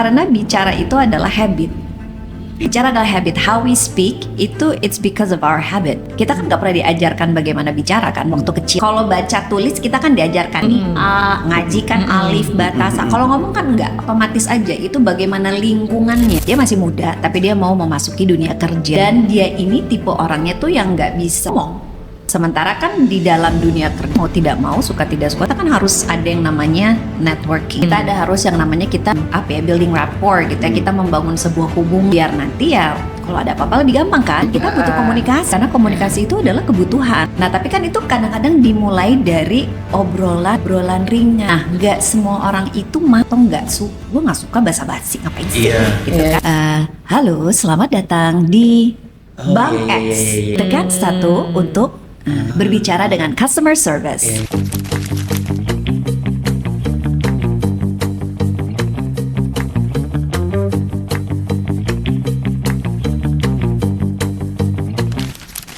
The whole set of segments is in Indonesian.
Karena bicara itu adalah habit. Bicara adalah habit. How we speak itu it's because of our habit. Kita kan nggak pernah diajarkan bagaimana bicara kan waktu kecil. Kalau baca tulis kita kan diajarkan nih ngaji kan alif batasa. Kalau ngomong kan nggak, otomatis aja. Itu bagaimana lingkungannya. Dia masih muda tapi dia mau memasuki dunia kerja. Dan dia ini tipe orangnya tuh yang nggak bisa ngomong. Sementara kan di dalam dunia kerja mau tidak mau, suka tidak suka, kita kan harus ada yang namanya networking. Kita ada harus yang namanya kita building rapport gitu ya. Kita membangun sebuah hubungan biar nanti ya kalau ada apa-apa lebih gampang kan. Kita butuh komunikasi karena komunikasi itu adalah kebutuhan. Nah tapi kan itu kadang-kadang dimulai dari obrolan ringan. Nah nggak semua orang itu atau nggak suka. Gue nggak suka basa-basi ngapain sih? Gitu kan. Halo, selamat datang di Bank X. Tekan 1 untuk berbicara dengan customer service.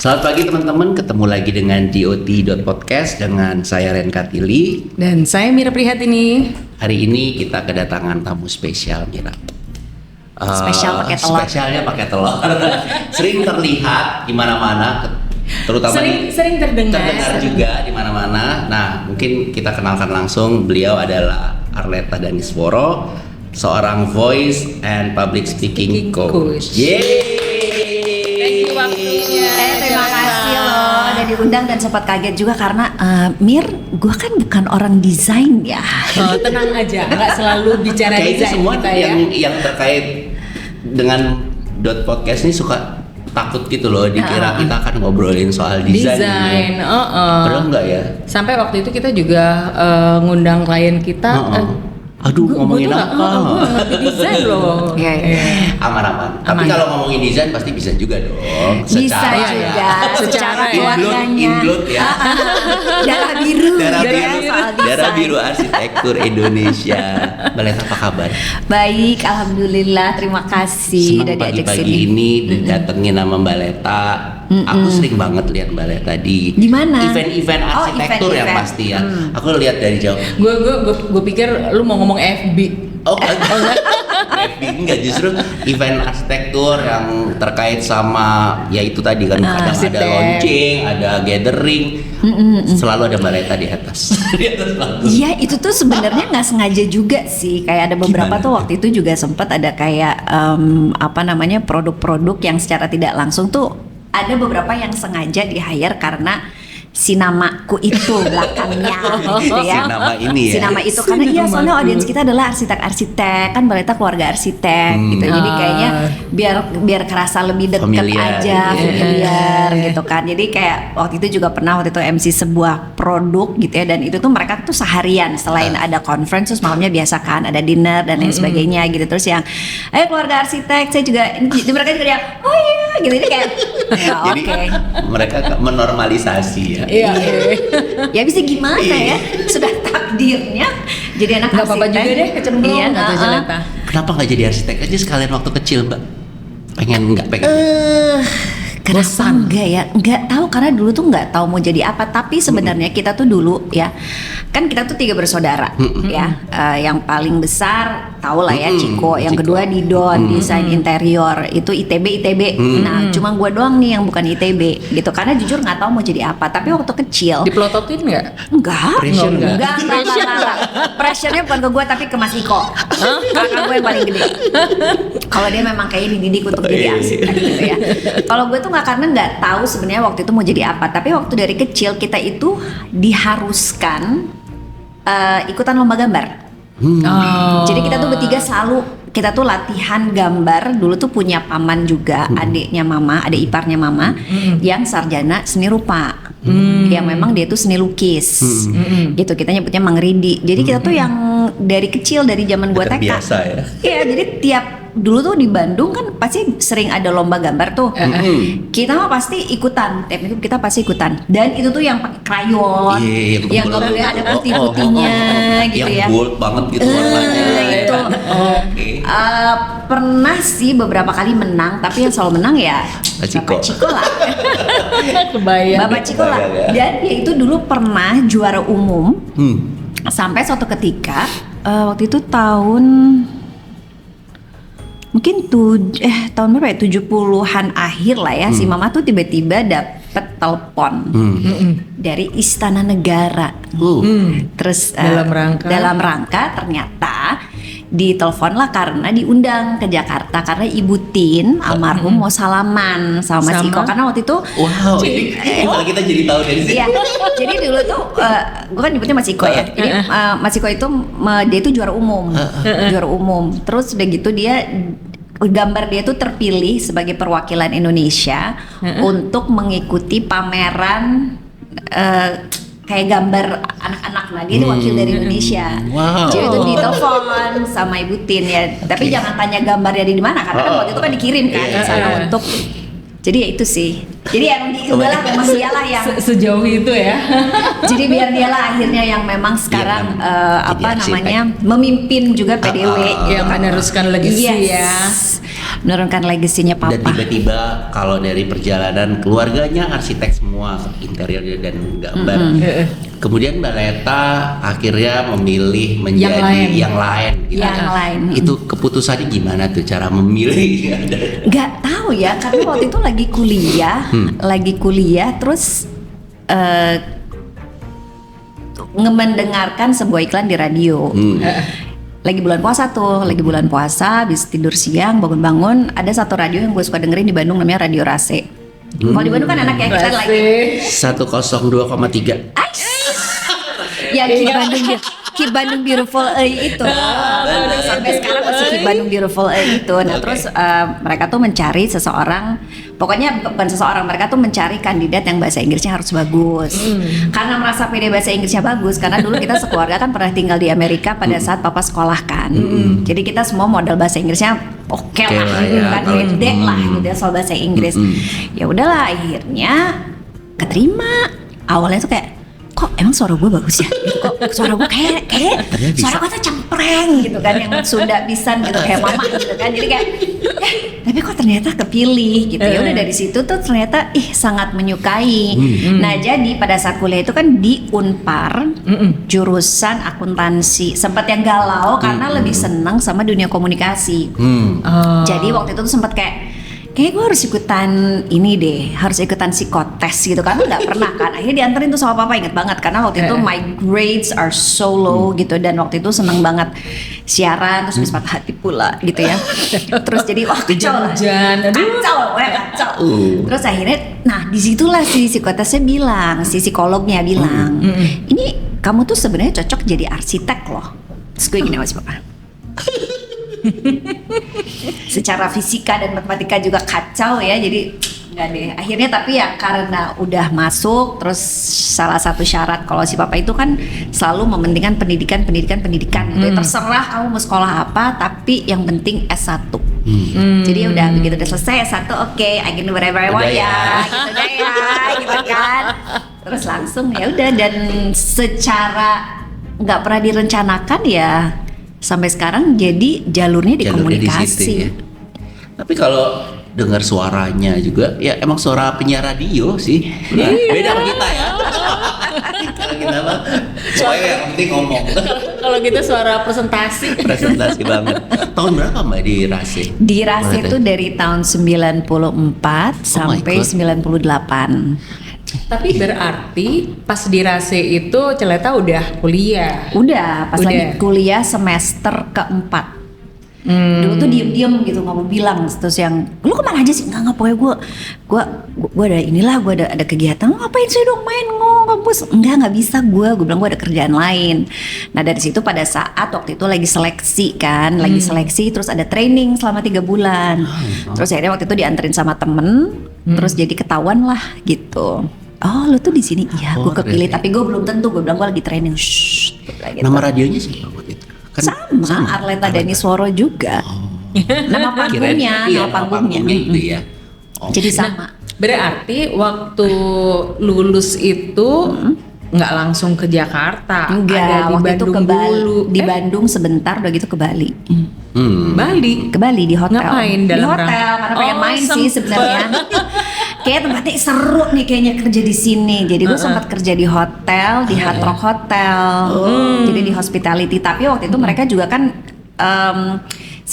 Selamat pagi teman-teman, ketemu lagi dengan DOT.podcast dengan saya Ren Kartili. Dan saya Mira Prihatini. Hari ini kita kedatangan tamu spesial, Mira. Spesial pakai telur. Spesialnya pakai telur. Sering terlihat di mana-mana, terutama sering terdengar juga di mana-mana. Nah, mungkin kita kenalkan langsung. Beliau adalah Arleta Danisworo, seorang voice and public speaking coach. Yeay! Thank you waktunya. Terima kasih loh udah diundang dan sempat kaget juga karena Mir, gue kan bukan orang desain ya. Oh, tenang aja, nggak selalu bicara Kayaknya desain semua kita ya. yang terkait dengan podcast ini suka takut gitu loh, dikira kita akan ngobrolin soal desain. Padahal enggak ya. Sampai waktu itu kita juga ngundang klien kita. Aduh, ngomongin apa? Gue nggak ngerti desain loh. Aman-aman. Tapi kalau ngomongin desain pasti bisa juga dong. Bisa juga. Secara keluarganya. Include ya. Darah biru. Darah biru arsitektur Indonesia. Baleta, apa kabar? Baik, alhamdulillah. Terima kasih udah diajak pagi-pagi sini. ini didatengin sama Baleta. Aku sering banget lihat Baleta di mana? Event-event arsitektur yang pasti ya. Aku lihat dari jauh. Gue pikir lu mau ngomong FB. Oh enggak. Enggak, justru event arsitektur yang terkait sama ya itu tadi kan, kadang ada launching, ada gathering, selalu ada Baleta di atas. Iya, itu tuh sebenarnya nggak sengaja juga sih. Kayak ada beberapa tuh waktu itu juga sempat ada kayak produk-produk yang secara tidak langsung tuh ada beberapa yang sengaja di-hire karena si namaku itu belakangnya gitu ya. Si nama ini ya. Si nama itu karena iya soalnya audiens kita adalah arsitek-arsitek, kan Baleta keluarga arsitek gitu. Jadi kayaknya biar kerasa lebih dekat aja, familiar gitu kan. Jadi kayak waktu itu MC sebuah produk gitu ya, dan itu tuh mereka tuh seharian selain ada conference terus malamnya biasa kan ada dinner dan lain sebagainya gitu. Terus yang keluarga arsitek saya juga, mereka juga yang oh iya gitu. Ini kayak ya, jadi mereka menormalisasi ya. Iya. Ya bisa gimana ya? Sudah takdirnya jadi anak Nggak arsitek. apa-apa juga deh kecemplung. Iya, kata Jeleta. Kenapa nggak jadi arsitek aja sekalian waktu kecil, Mbak? Pengen? Kenapa enggak ya? Enggak tahu, karena dulu tuh enggak tahu mau jadi apa. Tapi sebenarnya kita tuh dulu ya, kan kita tuh 3 bersaudara ya. Yang paling besar tahu lah ya Ciko, yang kedua Didon, desain interior, itu ITB. Nah cuma gue doang nih yang bukan ITB gitu, karena jujur nggak tahu mau jadi apa. Tapi waktu kecil Dipelototin nggak? enggak. Enggak. Pressure-nya bukan ke gue tapi ke Mas Iko. Kakak gue yang paling gede. Kalau dia memang kayak dididik untuk jadi arsitek gitu ya. Kalau gue tuh nggak, karena nggak tahu sebenarnya waktu itu mau jadi apa. Tapi waktu dari kecil kita itu diharuskan ikutan lomba gambar. Jadi kita tuh bertiga selalu, kita tuh latihan gambar. Dulu tuh punya paman juga, adiknya mama, adik iparnya mama, yang sarjana seni rupa. Yang memang dia tuh seni lukis. Gitu, kita nyebutnya Mang Ridi. Jadi kita tuh yang dari kecil, dari zaman gua TK. Biasa ya. Iya, jadi tiap dulu tuh di Bandung kan pasti sering ada lomba gambar tuh. Kita mah pasti ikutan, tiap itu kita pasti ikutan. Dan itu tuh yang pakai krayon, yang nggak boleh ada putih-putihnya gitu ya. Yang bold banget gitu warnanya. Itu. Pernah sih beberapa kali menang, tapi yang selalu menang ya Bapak Ciko lah. Kebayang. Bapak Ciko lah. Dan dia itu dulu pernah juara umum. Sampai suatu ketika waktu itu tahun mungkin tahun berapa ya, 70-an akhir lah ya, si mama tuh tiba-tiba dapet telepon dari Istana Negara. Terus dalam rangka ternyata ditelepon lah karena diundang ke Jakarta karena Ibu Tin almarhum mau salaman sama Mas Iko, karena waktu itu Wow, ini kalau kita jadi tahu dari sini. iya, jadi dulu tuh gue kan nyebutnya Mas Iko ya. Jadi Mas Iko itu dia itu juara umum. Terus udah gitu gambar dia tuh terpilih sebagai perwakilan Indonesia untuk mengikuti pameran kayak gambar anak-anak lah, dia itu wakil dari Indonesia. Wow. Jadi itu ditelepon sama Ibu Tin ya. Tapi jangan tanya gambarnya di mana karena kan waktu itu kan dikirim kan ke sana untuk. Jadi ya itu sih. Jadi emang udahlah memang dialah yang sejauh itu ya. jadi biar dialah akhirnya yang memang sekarang memimpin juga PDW yang meneruskan legacy ya. Menurunkan legasinya papa. Dan tiba-tiba kalau dari perjalanan keluarganya arsitek semua, interior dan gambar. Kemudian Mbak Leta akhirnya memilih menjadi yang lain. Gitu. Yang lain. Itu keputusannya gimana tuh cara memilih? Nggak tahu ya, karena waktu itu lagi kuliah, terus mendengarkan sebuah iklan di radio. Lagi bulan puasa, habis tidur siang, bangun-bangun, ada satu radio yang gue suka dengerin di Bandung namanya Radio Rase. Kalau di Bandung kan enak ya, kita lagi 102,3. Ya Keep Bandung Beautiful itu. Sampai sekarang masih Keep Bandung Beautiful itu. Nah terus mereka tuh mencari seseorang, pokoknya bukan seseorang, mereka tuh mencari kandidat yang bahasa Inggrisnya harus bagus. Karena merasa pede bahasa Inggrisnya bagus, karena dulu kita sekeluarga kan pernah tinggal di Amerika pada saat papa sekolah kan. Jadi kita semua modal bahasa Inggrisnya oke lah, gitu kan, pede lah gitu soal bahasa Inggris. Ya udahlah akhirnya keterima. Awalnya tuh kayak, kok emang suara gue bagus ya? Gitu, kok suara gue kayak suara gue tuh cempreng gitu kan, yang Sunda pisan gitu kayak mama gitu kan. Jadi kayak tapi kok ternyata kepilih gitu. Ya udah dari situ tuh ternyata sangat menyukai. Nah, jadi pada saat kuliah itu kan di Unpar jurusan akuntansi. Sempat yang galau karena lebih senang sama dunia komunikasi. Jadi waktu itu tuh sempat kayak gue harus ikutan ini deh, harus ikutan psikotes gitu kan, nggak pernah kan. Akhirnya dianterin tuh sama papa, inget banget karena waktu itu my grades are so low gitu, dan waktu itu seneng banget siaran, terus habis patah hati pula gitu ya. Terus jadi kacau. Terus akhirnya, nah disitulah si psikotesnya bilang, si psikolognya bilang, ini kamu tuh sebenarnya cocok jadi arsitek loh. Terus gue gini sama papa. Secara fisika dan matematika juga kacau ya, jadi nggak deh akhirnya. Tapi ya karena udah masuk, terus salah satu syarat kalau si papa itu kan selalu mementingkan pendidikan gitu. Terserah kamu mau sekolah apa, tapi yang penting S1. Jadi udah begitu udah selesai S1, oke, I can do whatever I want ya, gitu kan. Terus langsung ya udah, dan secara nggak pernah direncanakan ya sampai sekarang jadi jalurnya di komunikasi. Di situ, ya. Tapi kalau dengar suaranya juga, ya emang suara penyiar radio sih. Nah, beda sama kita ya. Kalau kita mah, pokoknya yang penting ngomong. Kalau kita suara presentasi. Presentasi banget. Tahun berapa Mbak di Rase? Di Rase itu dari tahun 94 sampai 98. Tapi berarti pas di Rase itu Celeta udah kuliah? Udah, pas lagi kuliah semester keempat. Dulu tuh diem-diem gitu, nggak mau bilang. Terus yang, lu kemana aja sih? Nggak, pokoknya gue ada inilah, gue ada kegiatan. Lu ngapain sih dong main kampus? Nggak bisa gue bilang gue ada kerjaan lain. Nah dari situ pada saat waktu itu lagi seleksi kan, terus ada training selama 3 bulan. Terus akhirnya waktu itu dianterin sama temen, terus jadi ketahuan lah gitu. Oh lu tuh di sini, iya gue kepilih, tapi gue belum tentu. Gue bilang gue lagi training. Shh, gitu. Nama radionya siapa waktu itu? Kan sama Arleta Danisworo juga. Nama panggungnya, itu ya. Jadi sama. Berarti waktu lulus itu nggak langsung ke Jakarta? Enggak, ada di waktu Bandung itu ke Bali. dulu. Di Bandung sebentar, udah gitu ke Bali. Bali? Ke Bali di hotel. Ngapain di dalam hotel, karena pengen main sih sebenarnya. Kayak tempatnya seru nih kayaknya kerja di sini. Jadi gue sempat kerja di hotel, di Hard Rock Hotel. Jadi di hospitality. Tapi waktu itu mereka juga kan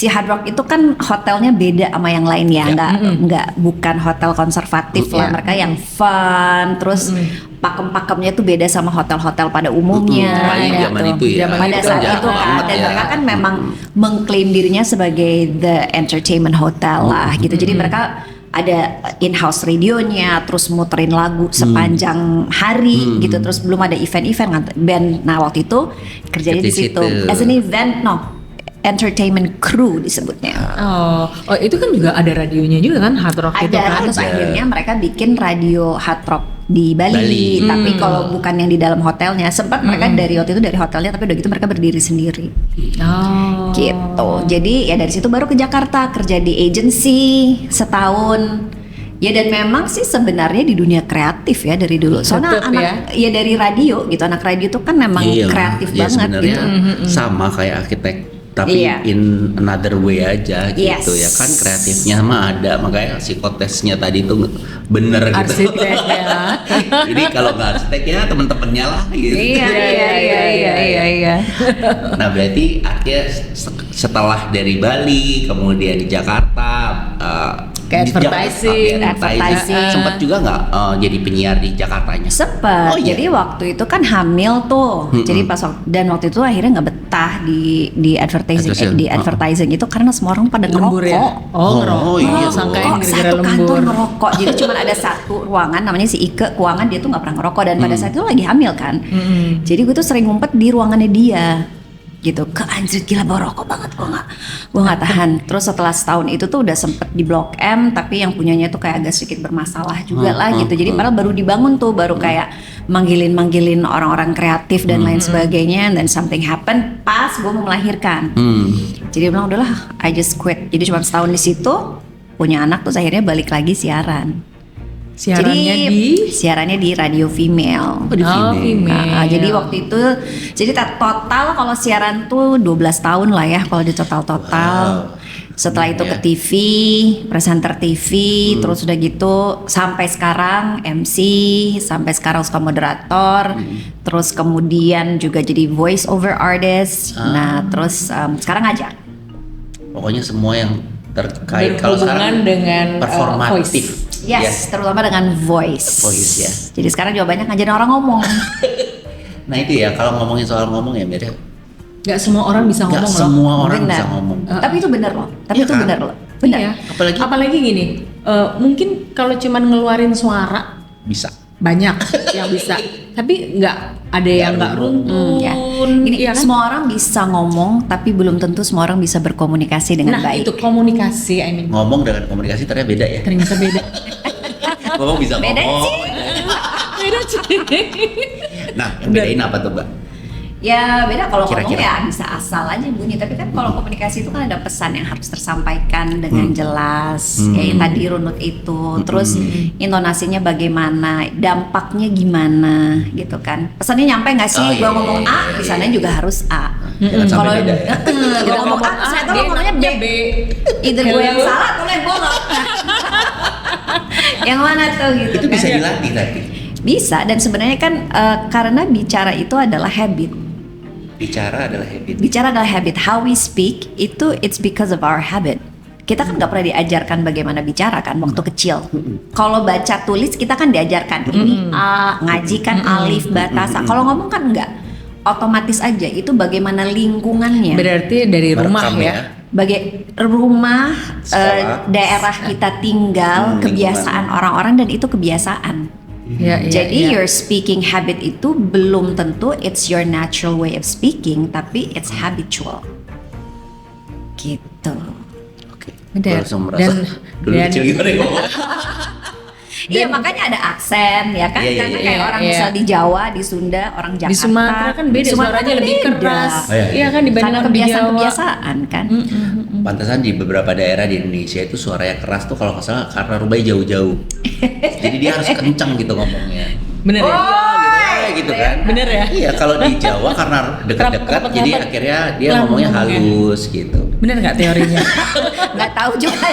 si Hard Rock itu kan hotelnya beda sama yang lain ya, nggak bukan hotel konservatif lah, mereka yang fun, terus pakem-pakemnya tuh beda sama hotel-hotel pada umumnya. Apalagi zaman itu ya. Pada saat jarang itu kan, banget dan ya. mereka kan memang mengklaim dirinya sebagai the entertainment hotel lah gitu. Jadi mereka ada in-house radionya, terus muterin lagu sepanjang hari gitu, terus belum ada event-event band. Nah waktu itu kerjanya di situ as an event, entertainment crew disebutnya. Oh, itu kan juga ada radionya juga kan, Hard Rock itu kan. Terus akhirnya mereka bikin radio Hard Rock di Bali. Tapi kalau bukan yang di dalam hotelnya, sempat mereka dari waktu itu dari hotelnya, tapi udah gitu mereka berdiri sendiri. Oh. Gitu. Jadi ya dari situ baru ke Jakarta kerja di agency setahun. Ya dan memang sih sebenarnya di dunia kreatif ya dari dulu. Soalnya Tetep anak ya dari radio gitu, anak radio tuh kan memang kreatif banget sebenarnya gitu. sama kayak arsitek, tapi in another way aja gitu ya kan, kreatifnya mah ada, makanya psikotesnya tadi tuh bener gitu. Arsitek ya. Jadi kalau nggak arsitek ya temen-temennya lah gitu. Iya. Nah berarti akhirnya setelah dari Bali kemudian di Jakarta Ke di advertising. sempat juga nggak jadi penyiar di Jakartanya? Sempet. Oh, iya. Jadi waktu itu kan hamil tuh. Jadi pas dan waktu itu akhirnya nggak betah di advertising itu karena semua orang pada Lembur ngerokok. ya? Oh, ngerokok. iya. Sangkain gara-gara Satu lembur. kantor ngerokok. Jadi cuma ada satu ruangan namanya si Ike keuangan, dia tuh nggak pernah ngerokok dan pada saat itu lagi hamil kan. Jadi gue tuh sering ngumpet di ruangannya dia. Gitu, anjir gila bawa rokok banget, gue nggak tahan. Terus setelah setahun itu tuh udah sempet di Blok M, tapi yang punyanya tuh kayak agak sedikit bermasalah juga lah gitu. Jadi padahal baru dibangun tuh, baru kayak manggilin orang-orang kreatif dan lain sebagainya. Dan something happen pas gue mau melahirkan. Jadi dia bilang udahlah, I just quit. Jadi cuma setahun di situ, punya anak terus akhirnya balik lagi siaran. Siarannya di radio female. Oh, di female. Jadi waktu itu, jadi total kalau siaran tuh 12 tahun lah ya kalau di total. Setelah itu ke TV, presenter TV, terus udah gitu sampai sekarang MC, sampai sekarang suka moderator, terus kemudian juga jadi voice over artist. Nah terus sekarang ngajar. Pokoknya semua yang terkait kalau sekarang dengan performatif. Yes, terutama dengan voice. Voice ya. Jadi sekarang juga banyak ngajarin orang ngomong. Nah itu ya, kalau ngomongin soal ngomong ya Mir. Gak semua orang bisa Gak ngomong semua loh. orang Benar. bisa ngomong. Tapi itu benar loh. Tapi Iya itu kan? benar loh. Benar. Iya. Apalagi gini, mungkin kalau cuman ngeluarin suara bisa. banyak yang bisa, tapi nggak ada yang nggak runtun. Ya. Gini, Iya kan? semua orang bisa ngomong, tapi belum tentu semua orang bisa berkomunikasi dengan Nah baik. itu komunikasi, Ngomong dengan komunikasi ternyata beda ya. ternyata beda. Ngomong bisa Beda ngomong. sih. Beda sih. Nah, yang bedain apa tuh Mbak? Ya beda, kalau ngomong Kira-kira. ya bisa asal aja bunyi, tapi kan kalau komunikasi itu kan ada pesan yang harus tersampaikan dengan jelas, kayak tadi runut itu, terus intonasinya bagaimana, dampaknya gimana gitu kan, pesannya nyampe nggak sih? Oh, Gua iya, ngomong iya, A, iya, pesannya juga harus A. Jangan sampai Kalau beda ya. gua ngomong A, saya tuh dia ngomongnya B. B. Either gue yang salah atau yang bohong. Yang mana tuh gitu Itu kan? bisa dilatih tadi. Bisa, dan sebenarnya kan karena bicara itu adalah habit. Bicara adalah habit. Bicara adalah habit. How we speak itu it's because of our habit. Kita kan nggak pernah diajarkan bagaimana bicara kan waktu kecil. Kalau baca tulis kita kan diajarkan ini A, ngaji kan alif, batasa. Kalau ngomong kan enggak. Otomatis aja itu bagaimana lingkungannya. Berarti dari rumah Merekam ya. Rumah, Sekolah. daerah kita tinggal, kebiasaan orang-orang, dan itu kebiasaan. Ya, Jadi your speaking habit itu belum tentu it's your natural way of speaking, tapi it's habitual. Gitu. Oke. Benar. Gua langsung merasa dulu dan- kecil gimana ngomong. Iya makanya ada aksen ya kan, Iya, iya, karena iya, kayak orang iya. misal di Jawa, di Sunda, orang Jakarta. Di Sumatera kan beda, Sumatera suaranya kan lebih beda. keras. Oh, iya, iya. Iya kan dibanding Karena orang di Jawa. kebiasaan-kebiasaan kan. Pantesan di beberapa daerah di Indonesia itu suaranya keras tuh kalau nggak salah karena rumahnya jauh-jauh. Jadi dia harus kencang gitu ngomongnya. Bener ya? Gitu kan? Bener ya? Iya, kalau di Jawa karena dekat-dekat Rapet-rapet. jadi akhirnya dia Lah, ngomongnya ngomongnya. halus gitu. Bener nggak teorinya? Nggak tahu juga.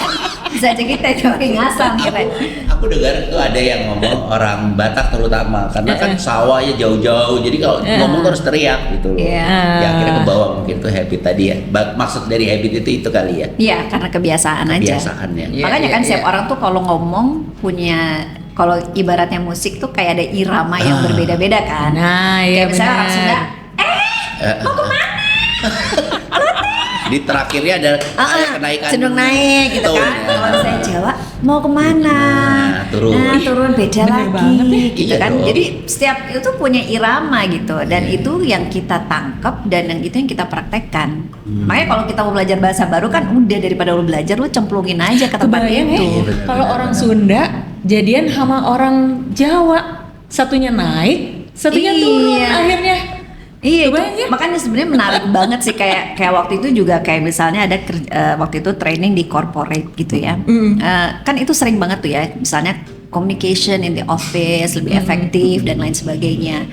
bisa aja kita coba ngasal keren. Aku dengar tuh ada yang ngomong orang Batak terutama karena kan sawahnya jauh-jauh, jadi kalau ngomong terus teriak gitu loh. Iya. Ya akhirnya kebawa mungkin tuh habit tadi ya. Maksud dari habit itu kali ya. Iya, karena kebiasaan aja. Kebiasaannya. Iya, Makanya kan iya, setiap iya. orang tuh kalau ngomong punya, kalau ibaratnya musik tuh kayak ada irama yang berbeda-beda kan. Nah, iya Kayak misalnya orang Sunda, Di terakhirnya ada kenaikan cenderung naik gitu tone, kan. ya. Kalau saya Jawa mau kemana? Nah, turun. Nah, turun beda Bener lagi banget ya. gitu Iya kan. dong. Jadi setiap itu punya irama gitu dan itu yang kita tangkap dan yang itu yang kita praktekkan. Makanya kalau kita mau belajar bahasa baru kan udah daripada lu belajar lu cemplungin aja ke tempat Kebayang itu. ya, kalau orang Sunda jadian sama orang Jawa, satunya naik, satunya turun Iya. akhirnya. Iya, itu, Kebayang ya? makanya sebenarnya menarik banget sih kayak waktu itu juga kayak misalnya ada waktu itu training di corporate gitu ya. Kan itu sering banget tuh ya, misalnya communication in the office lebih efektif dan lain sebagainya.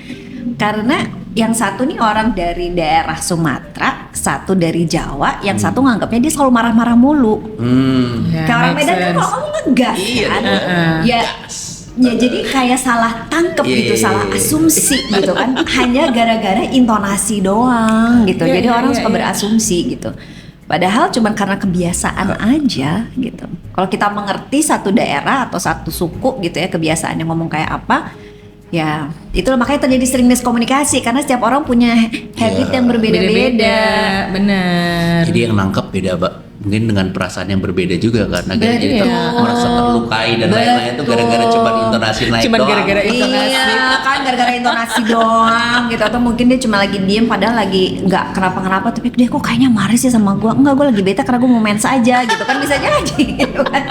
Karena yang satu nih orang dari daerah Sumatera, satu dari Jawa, yang satu nganggapnya dia selalu marah-marah mulu. Ya, Kayak orang make Medan kan sense. kalau kamu ngegas Iya kan, dong. ya. Ya jadi kayak salah tangkep Iya, gitu, iya, salah iya. asumsi gitu kan, hanya gara-gara intonasi doang gitu. Iya, Jadi iya, orang iya, suka iya. berasumsi gitu. Padahal cuma karena kebiasaan aja gitu. Kalau kita mengerti satu daerah atau satu suku gitu ya kebiasaannya ngomong kayak apa, ya itu makanya terjadi sering miskomunikasi karena setiap orang punya habit yang berbeda-beda. Bener. Jadi yang nangkep beda, Mbak. Mungkin dengan perasaan yang berbeda juga karena Betul. jadi merasa terlukai dan lain-lain itu gara-gara cuma intonasi naik Cuman doang. gara-gara intonasi. Iya kan gara-gara intonasi doang gitu, atau mungkin dia cuma lagi diem padahal lagi nggak kenapa-kenapa tapi dia kok kayaknya marah sih sama gue. Enggak, gue lagi bete karena gue mau main saja gitu kan, bisa jadi gitu kan.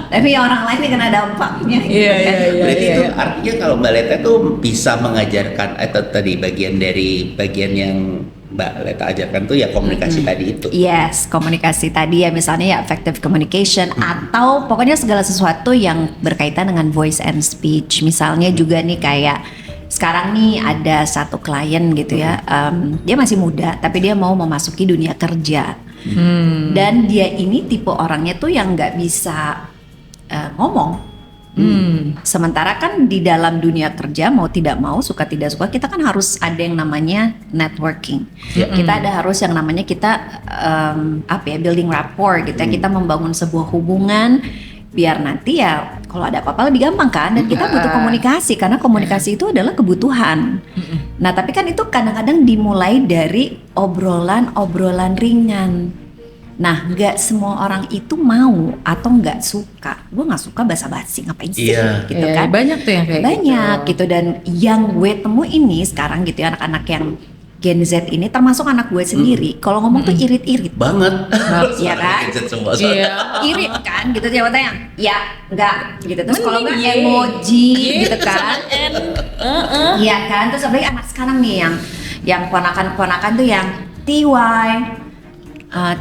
Tapi orang lain yang kena dampaknya gitu Iya, kan. iya, iya. Berarti itu artinya kalau Mbak Leta tuh bisa mengajarkan atau tadi bagian yang Mbak Leta ajarkan tuh ya komunikasi tadi itu. Yes, komunikasi tadi ya misalnya ya effective communication atau pokoknya segala sesuatu yang berkaitan dengan voice and speech. Misalnya juga nih kayak sekarang nih ada satu klien gitu ya, dia masih muda tapi dia mau memasuki dunia kerja. Dan dia ini tipe orangnya tuh yang nggak bisa ngomong. Sementara kan di dalam dunia kerja mau tidak mau suka tidak suka kita kan harus ada yang namanya networking. Kita ada harus yang namanya kita building rapport gitu ya. Kita membangun sebuah hubungan biar nanti ya kalau ada apa-apa lebih gampang kan, dan kita butuh komunikasi karena komunikasi itu adalah kebutuhan. Nah tapi kan itu kadang-kadang dimulai dari obrolan ringan. Nah, nggak semua orang itu mau atau nggak suka. Gue nggak suka basa-basi, ngapain sih? Iya. Gitu Iya, kan? banyak tuh yang kayak Banyak gitu. gitu. Dan yang gue temu ini sekarang gitu ya, anak-anak yang Gen Z ini, termasuk anak gue sendiri. Kalau ngomong tuh irit-irit. Banget. Iya kan? Semua Iya. Irit kan gitu, jawabnya yang ya enggak gitu. Terus kalau enggak Mending, emoji iya, gitu kan. Iya kan? Terus apalagi anak sekarang nih yang ponakan-ponakan tuh yang TY,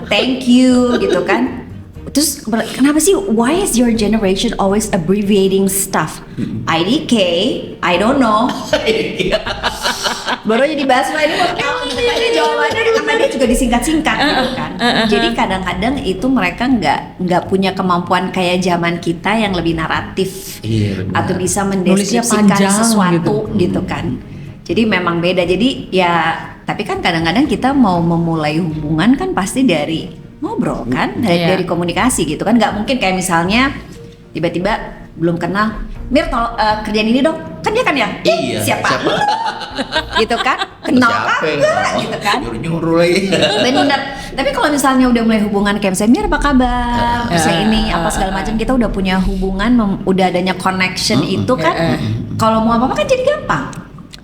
thank you gitu kan. Terus kenapa sih why is your generation always abbreviating stuff? IDK, I don't know. Baru aja dibahas lah ini mau tahu gitu kan, dia jawabannya karena dia juga disingkat-singkat gitu kan. Jadi kadang-kadang itu mereka nggak punya kemampuan kayak zaman kita yang lebih naratif. Iya, benar. Atau bisa Nulisnya mendeskripsikan panjang sesuatu gitu kan. Jadi memang beda. Jadi ya tapi kan kadang-kadang kita mau memulai hubungan kan pasti dari ngobrol kan, Iya. dari komunikasi gitu kan. Nggak mungkin kayak misalnya tiba-tiba belum kenal, Mir kerjaan ini dong, kan dia kan yang Iya, siapa? siapa? Gitu kan, kenal Siapa yang kagak ngomong? gitu kan. Nyuruh-nyuruh lagi. Bener. Tapi kalau misalnya udah mulai hubungan kayak misalnya Mir apa kabar, saya ini apa segala macam, kita udah punya hubungan, udah adanya connection itu kan. Kalau mau apa-apa kan jadi gampang.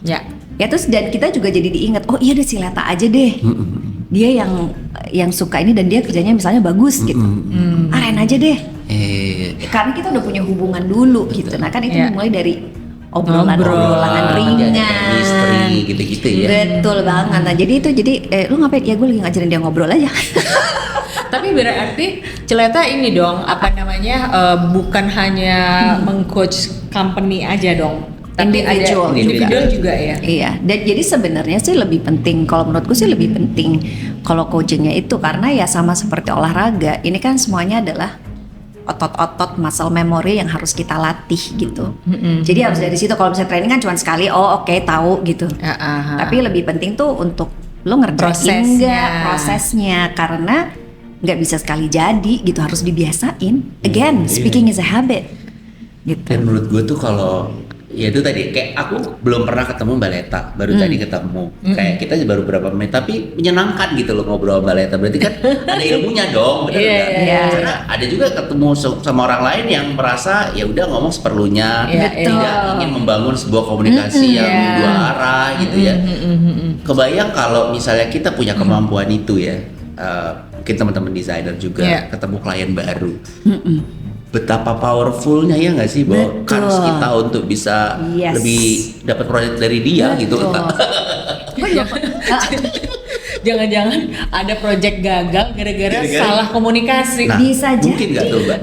Ya. Ya terus dan kita juga jadi diingat, oh iya deh si Leta aja deh. Dia yang suka ini dan dia kerjanya misalnya bagus gitu. Arahin aja deh. Karena kita udah punya hubungan dulu gitu. Nah kan itu Iya. dimulai dari obrolan ringan. Misteri gitu-gitu ya. Betul banget. Nah jadi itu lu ngapain? Ya gue lagi ngajarin dia ngobrol aja. Tapi berarti Celeta ini dong, apa namanya, bukan hanya mengcoach company aja dong. Tapi Individual ada individual juga ya. Iya, dan jadi sebenarnya sih lebih penting, kalau menurutku sih lebih penting kalau coachingnya itu, karena ya sama seperti olahraga, ini kan semuanya adalah otot-otot muscle memory yang harus kita latih gitu. Jadi harus dari situ. Kalau misalnya training kan cuma sekali, tahu gitu. Tapi lebih penting tuh untuk lo ngerjain prosesnya karena nggak bisa sekali jadi gitu, harus dibiasain. Again, speaking is a habit. Gitu. Dan menurut gue tuh kalau ya itu tadi kayak aku belum pernah ketemu Mbak Leta, baru tadi ketemu. Kayak kita baru berapa menit tapi menyenangkan gitu loh ngobrol sama Mbak Leta. Berarti kan ada ilmunya dong, benar nggak? Karena ada juga ketemu sama orang lain yang merasa ya udah ngomong seperlunya, tidak ingin membangun sebuah komunikasi yang dua arah gitu ya. Kebayang kalau misalnya kita punya kemampuan itu ya, mungkin teman-teman desainer juga ketemu klien baru. Betapa powerfulnya ya nggak sih bahwa kans kita untuk bisa lebih dapat proyek dari dia gitu. Jangan-jangan ada proyek gagal gara-gara salah komunikasi. Nah, bisa jadi. Mungkin nggak tuh Mbak?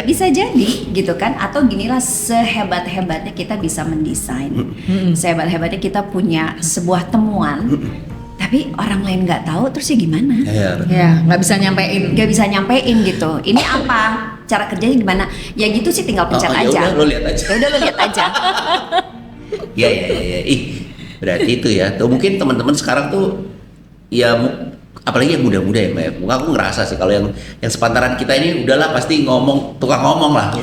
Bisa jadi gitu kan. Atau ginilah, sehebat-hebatnya kita bisa mendesain, sehebat-hebatnya kita punya sebuah temuan, tapi orang lain nggak tahu, terus ya gimana? Ya, nggak bisa nyampein gitu. Ini apa? Cara kerjanya gimana? Ya gitu sih, tinggal pencet aja. Udah lo lihat aja. Ya. Ih, berarti itu ya. Tuh mungkin teman-teman sekarang tuh ya apalagi yang muda-muda ya Mbak. Aku ngerasa sih kalau yang sepantaran kita ini udahlah pasti tukang ngomong lah.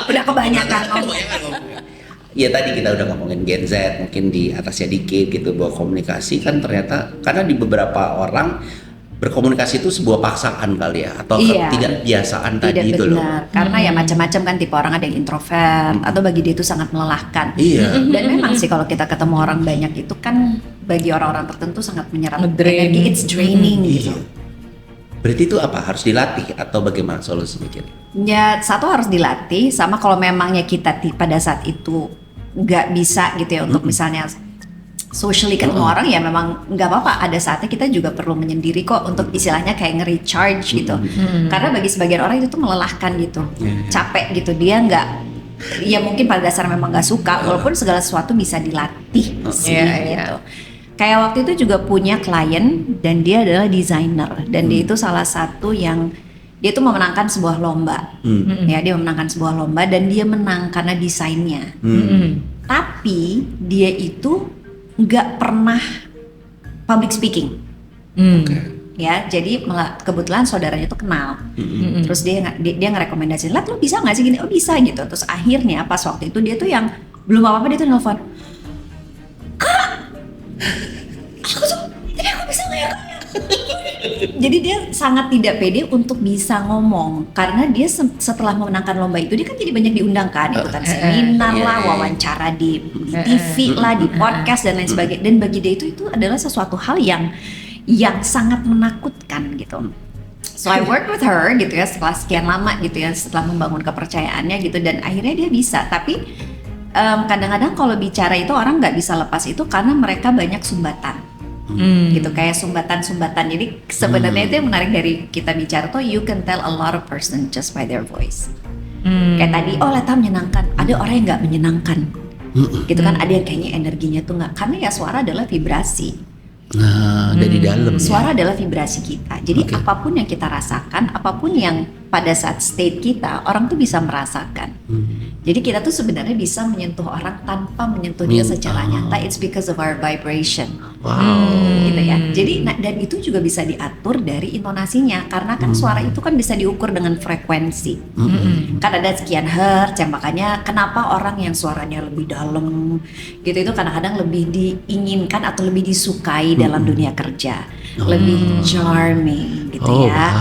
Udah kebanyakan ngomong. Ya tadi kita udah ngomongin Gen Z, mungkin di atasnya dikit gitu, bahwa komunikasi kan ternyata karena di beberapa orang berkomunikasi itu sebuah paksaan kali ya, atau ketidakbiasaan tadi itu loh. Karena ya macam-macam kan, tipe orang ada yang introvert atau bagi dia itu sangat melelahkan. Dan memang sih kalau kita ketemu orang banyak itu kan bagi orang-orang tertentu sangat menyerap energi, it's draining gitu. Berarti itu apa? Harus dilatih atau bagaimana solusinya kira? Ya satu harus dilatih, sama kalau memangnya kita pada saat itu nggak bisa gitu ya untuk misalnya socially ketemu orang, ya memang nggak apa-apa, ada saatnya kita juga perlu menyendiri kok untuk istilahnya kayak nge-recharge gitu. Karena bagi sebagian orang itu tuh melelahkan gitu, capek gitu, dia nggak, ya mungkin pada dasarnya memang nggak suka, walaupun segala sesuatu bisa dilatih sih gitu. Kayak waktu itu juga punya klien dan dia adalah desainer, dan dia itu salah satu yang dia tuh memenangkan sebuah lomba, ya dia memenangkan sebuah lomba dan dia menang karena desainnya. Tapi dia itu nggak pernah public speaking, ya. Jadi kebetulan saudaranya tuh kenal, terus dia ngerekomendasiin, "Lat, lu bisa nggak sih gini?" "Oh bisa" gitu. Terus akhirnya pas waktu itu dia tuh yang belum apa-apa, dia tuh nelfon, "Kak, aku bisa nggak ya Kak?" Jadi dia sangat tidak pede untuk bisa ngomong, karena dia setelah memenangkan lomba itu dia kan jadi banyak diundang kan, ikutan seminar lah, wawancara di TV lah, di podcast dan lain sebagainya. Dan bagi dia itu adalah sesuatu hal yang sangat menakutkan gitu. So I work with her gitu ya, setelah sekian lama gitu ya, setelah membangun kepercayaannya gitu, dan akhirnya dia bisa. Tapi kadang-kadang kalau bicara itu orang nggak bisa lepas itu karena mereka banyak sumbatan. Gitu, kayak sumbatan-sumbatan. Jadi sebenarnya itu yang menarik dari kita bicara tuh, you can tell a lot of person just by their voice. Kayak tadi, Leta menyenangkan, ada orang yang nggak menyenangkan, gitu kan, ada yang kayaknya energinya tuh nggak, karena ya suara adalah vibrasi. Dari dalam. Suara adalah vibrasi kita. Jadi apapun yang kita rasakan, apapun yang pada saat state kita, orang tuh bisa merasakan. Jadi kita tuh sebenarnya bisa menyentuh orang tanpa menyentuh dia secara nyata. It's because of our vibration. Gitu ya. Jadi dan itu juga bisa diatur dari intonasinya, karena kan suara itu kan bisa diukur dengan frekuensi. Kan ada sekian hertz, ya makanya kenapa orang yang suaranya lebih dalam gitu itu kadang-kadang lebih diinginkan atau lebih disukai dalam dunia kerja, lebih charming gitu ya.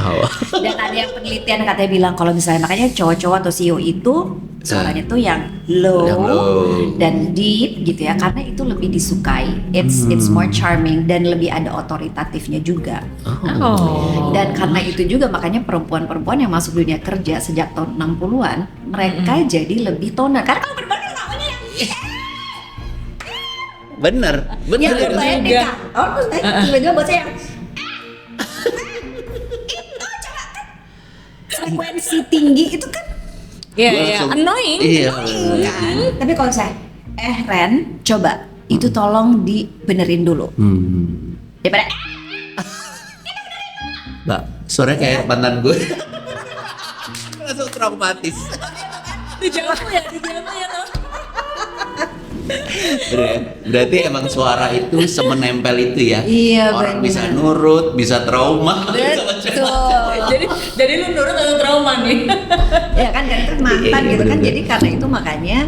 Dan ada yang penelitian katanya bilang kalau misalnya makanya cowok-cowok atau CEO itu suaranya tuh yang low dan deep gitu ya, karena itu lebih disukai. It's more charming dan lebih ada otoritatifnya juga. Dan karena itu juga makanya perempuan-perempuan yang masuk dunia kerja sejak tahun 60-an mereka jadi lebih toner. Karena kalau berbalik namanya bener. Ya bayang deh Kak, terus tiba-tiba buat saya frekuensi tinggi itu kan annoying. Kan? Tapi kalau saya Ren, coba itu tolong dibenerin dulu. Daripada Mbak, suaranya kayak mantan gue. traumatis. Dijamu ya loh. Berarti emang suara itu semenempel itu ya. Iya, orang benar. bisa nurut, bisa trauma. Jadi lu nurut atau trauma nih? Ya kan dari kan mantan Iya, gitu kan, bener-bener. jadi karena itu makanya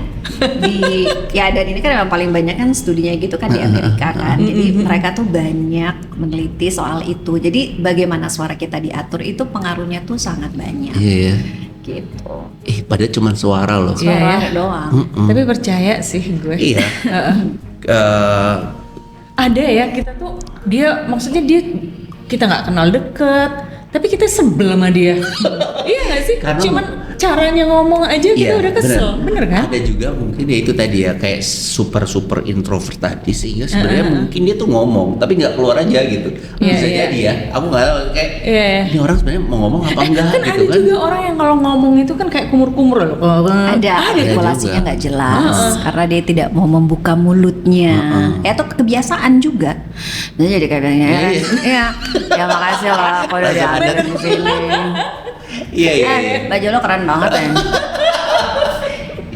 dan ini kan memang paling banyak kan studinya gitu kan di Amerika kan, jadi mereka tuh banyak meneliti soal itu, jadi bagaimana suara kita diatur itu pengaruhnya tuh sangat banyak Iya. gitu. Padahal cuma suara loh. Iya, Suara ya. doang. Tapi percaya sih gue. Iya. Ada ya kita tuh maksudnya kita nggak kenal deket, tapi kita sebel sama dia. Iya nggak sih? Karena- Cuman caranya ngomong aja kita udah kesel, bener kan? Ada juga mungkin ya itu tadi ya kayak super introvert tadi sehingga sebenarnya mungkin dia tuh ngomong tapi nggak keluar aja gitu. Iya, Bisa iya. jadi ya. Aku nggak tahu kayak Iya. ini orang sebenarnya mau ngomong apa enggak Kan gitu ada kan. juga orang yang kalau ngomong itu kan kayak kumur-kumur loh. Ada artikulasinya juga. nggak jelas karena dia tidak mau membuka mulutnya. Ya itu kebiasaan juga. Jadi kayaknya Iya, iya. iya. Ya makasih lah kalau udah Rasa diambil adat. di sini. Iya iya iya. Baju lo keren banget ya.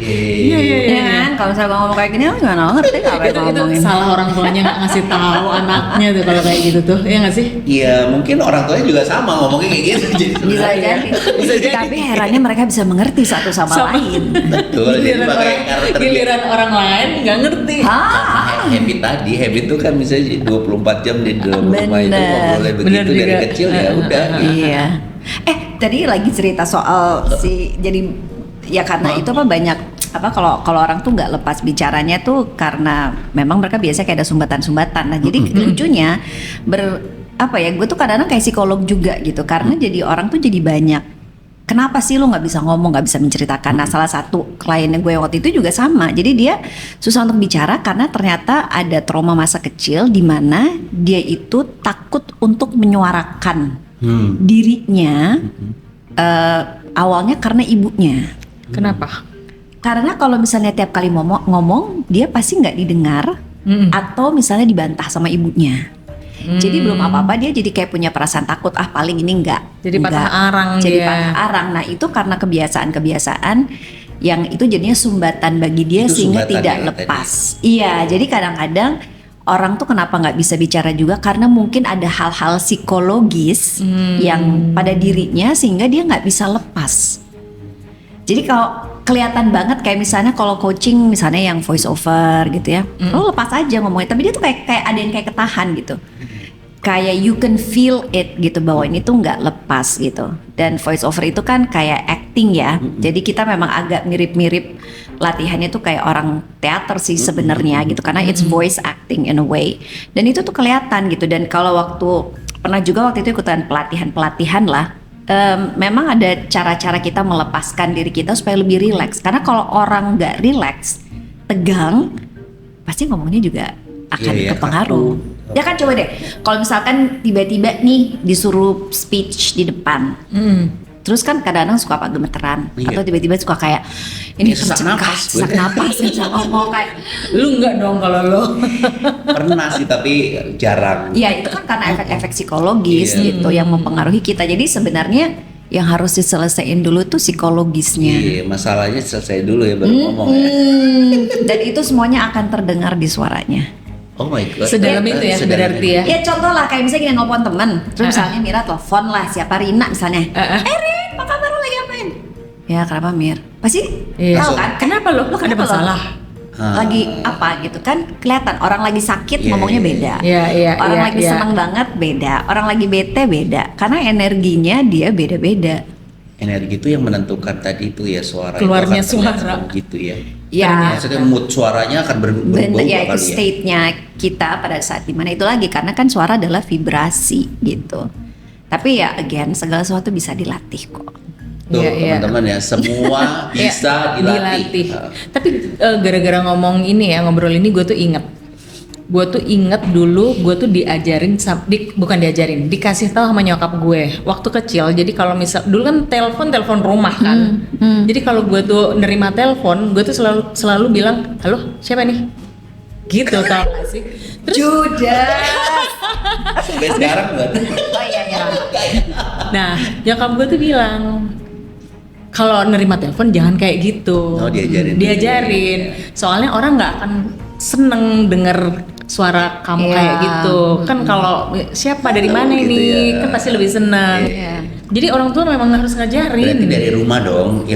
Iya. Iya kan, kalau misalnya gue ngomong kayak gini lo juga nggak ngerti apa yang itu ngomongin. salah orang tuanya nggak ngasih tahu anaknya tuh kalau kayak gitu tuh, ya nggak sih? Iya, mungkin orang tuanya juga sama ngomongnya kayak gitu. Jadi Bisa sebenarnya- jadi. Bisa jadi. Tapi herannya mereka bisa mengerti satu sama lain. Betul. Jadi Giliran makanya orang, karakter giliran orang lain nggak ngerti. habit tadi, habit itu kan bisa 24 jam di dalam rumah itu Bener. ngobrolnya Bener begitu dari juga. kecil ya udah. Iya. Tadi lagi cerita soal jadi ya karena itu apa banyak apa kalau orang tuh nggak lepas bicaranya tuh karena memang mereka biasa kayak ada sumbatan-sumbatan. Nah, jadi lucunya gue tuh kadang-kadang kayak psikolog juga gitu karena jadi orang tuh jadi banyak. Kenapa sih lo nggak bisa ngomong, nggak bisa menceritakan? Nah, salah satu kliennya gue waktu itu juga sama. Jadi dia susah untuk bicara karena ternyata ada trauma masa kecil di mana dia itu takut untuk menyuarakan dirinya. Awalnya karena ibunya. Kenapa? Karena kalau misalnya tiap kali ngomong dia pasti nggak didengar atau misalnya dibantah sama ibunya. Jadi belum apa-apa dia jadi kayak punya perasaan takut paling ini enggak. Jadi patah arang Jadi dia. patah arang. Nah itu karena kebiasaan-kebiasaan yang itu jadinya sumbatan bagi dia Itu sehingga sumbatan tidak ya, lepas. Iya jadi kadang-kadang orang tuh kenapa nggak bisa bicara juga karena mungkin ada hal-hal psikologis yang pada dirinya sehingga dia nggak bisa lepas. Jadi kalau kelihatan banget kayak misalnya kalau coaching misalnya yang voice over gitu ya, lo lepas aja ngomongnya, tapi dia tuh kayak ada yang kayak ketahan gitu, kayak you can feel it gitu bahwa ini tuh nggak lepas gitu. Dan voice over itu kan kayak acting ya, jadi kita memang agak mirip-mirip latihannya tuh kayak orang teater sih sebenarnya gitu, karena it's voice acting in a way. Dan itu tuh kelihatan gitu. Dan kalau pernah juga waktu itu ikutan pelatihan lah. Memang ada cara-cara kita melepaskan diri kita supaya lebih rileks. Karena kalau orang nggak rileks, tegang, pasti ngomongnya juga akan Iya, kepengaruh. Ya kan coba deh, kalau misalkan tiba-tiba nih disuruh speech di depan, terus kan kadang-kadang suka apa gemeteran, Iya. atau tiba-tiba suka kayak ini Sesak napas. sesak napas, bisa ngomong kayak. Lu enggak dong kalau lo. Pernah sih tapi jarang. Ya itu kan karena efek-efek psikologis Iya. gitu yang mempengaruhi kita. Jadi sebenarnya yang harus diselesaikan dulu tuh psikologisnya. Iya, masalahnya selesai dulu ya baru ngomong ya. Dan itu semuanya akan terdengar di suaranya. Oh my god. Sedalam itu ya Sedalam berarti itu. ya. Ya contoh lah kayak misalnya gini nelfon temen, terus misalnya Mira telepon lah siapa Rina misalnya. Rin, apa kabar lo lagi apain? Ya kenapa Mir? Pasti Iya. tahu kan? Kenapa lo? Lo Ada kenapa lo? masalah? Lagi apa gitu kan kelihatan orang lagi sakit Iya, ngomongnya iya, beda. iya, Orang iya, lagi iya. senang banget beda, orang lagi bete beda. Karena energinya dia beda-beda. Energi itu yang menentukan tadi itu ya suara Keluarnya itu akan terlihat suara. seperti gitu ya. Ya. Maksudnya mood suaranya akan berubah Bener ya itu kali ya. state-nya kita pada saat dimana itu lagi karena kan suara adalah vibrasi gitu. Tapi ya again segala sesuatu bisa dilatih kok. Tuh Iya, iya. teman-teman ya semua bisa Iya, dilatih. Tapi gara-gara ngomong ini ya, ngobrol ini gue tuh inget dulu gue tuh diajarin bukan diajarin, dikasih tahu sama nyokap gue waktu kecil. Jadi kalau misal dulu kan telepon rumah kan. Jadi kalau gue tuh nerima telepon, gue tuh selalu bilang, "Halo, siapa nih?" Gitu tau gak sih? Terus Judas. Sampai sekarang buat. Oh iya ya. nah, nyokap gue tuh bilang, kalau nerima telepon jangan kayak gitu. Oh, diajarin. Soalnya orang nggak akan seneng denger suara kamu Iya. kayak gitu. Kan kalau siapa dari mana gitu ini ya. kan pasti lebih senang. Iya. Jadi orang tua memang harus ngajarin. Berarti dari rumah dong,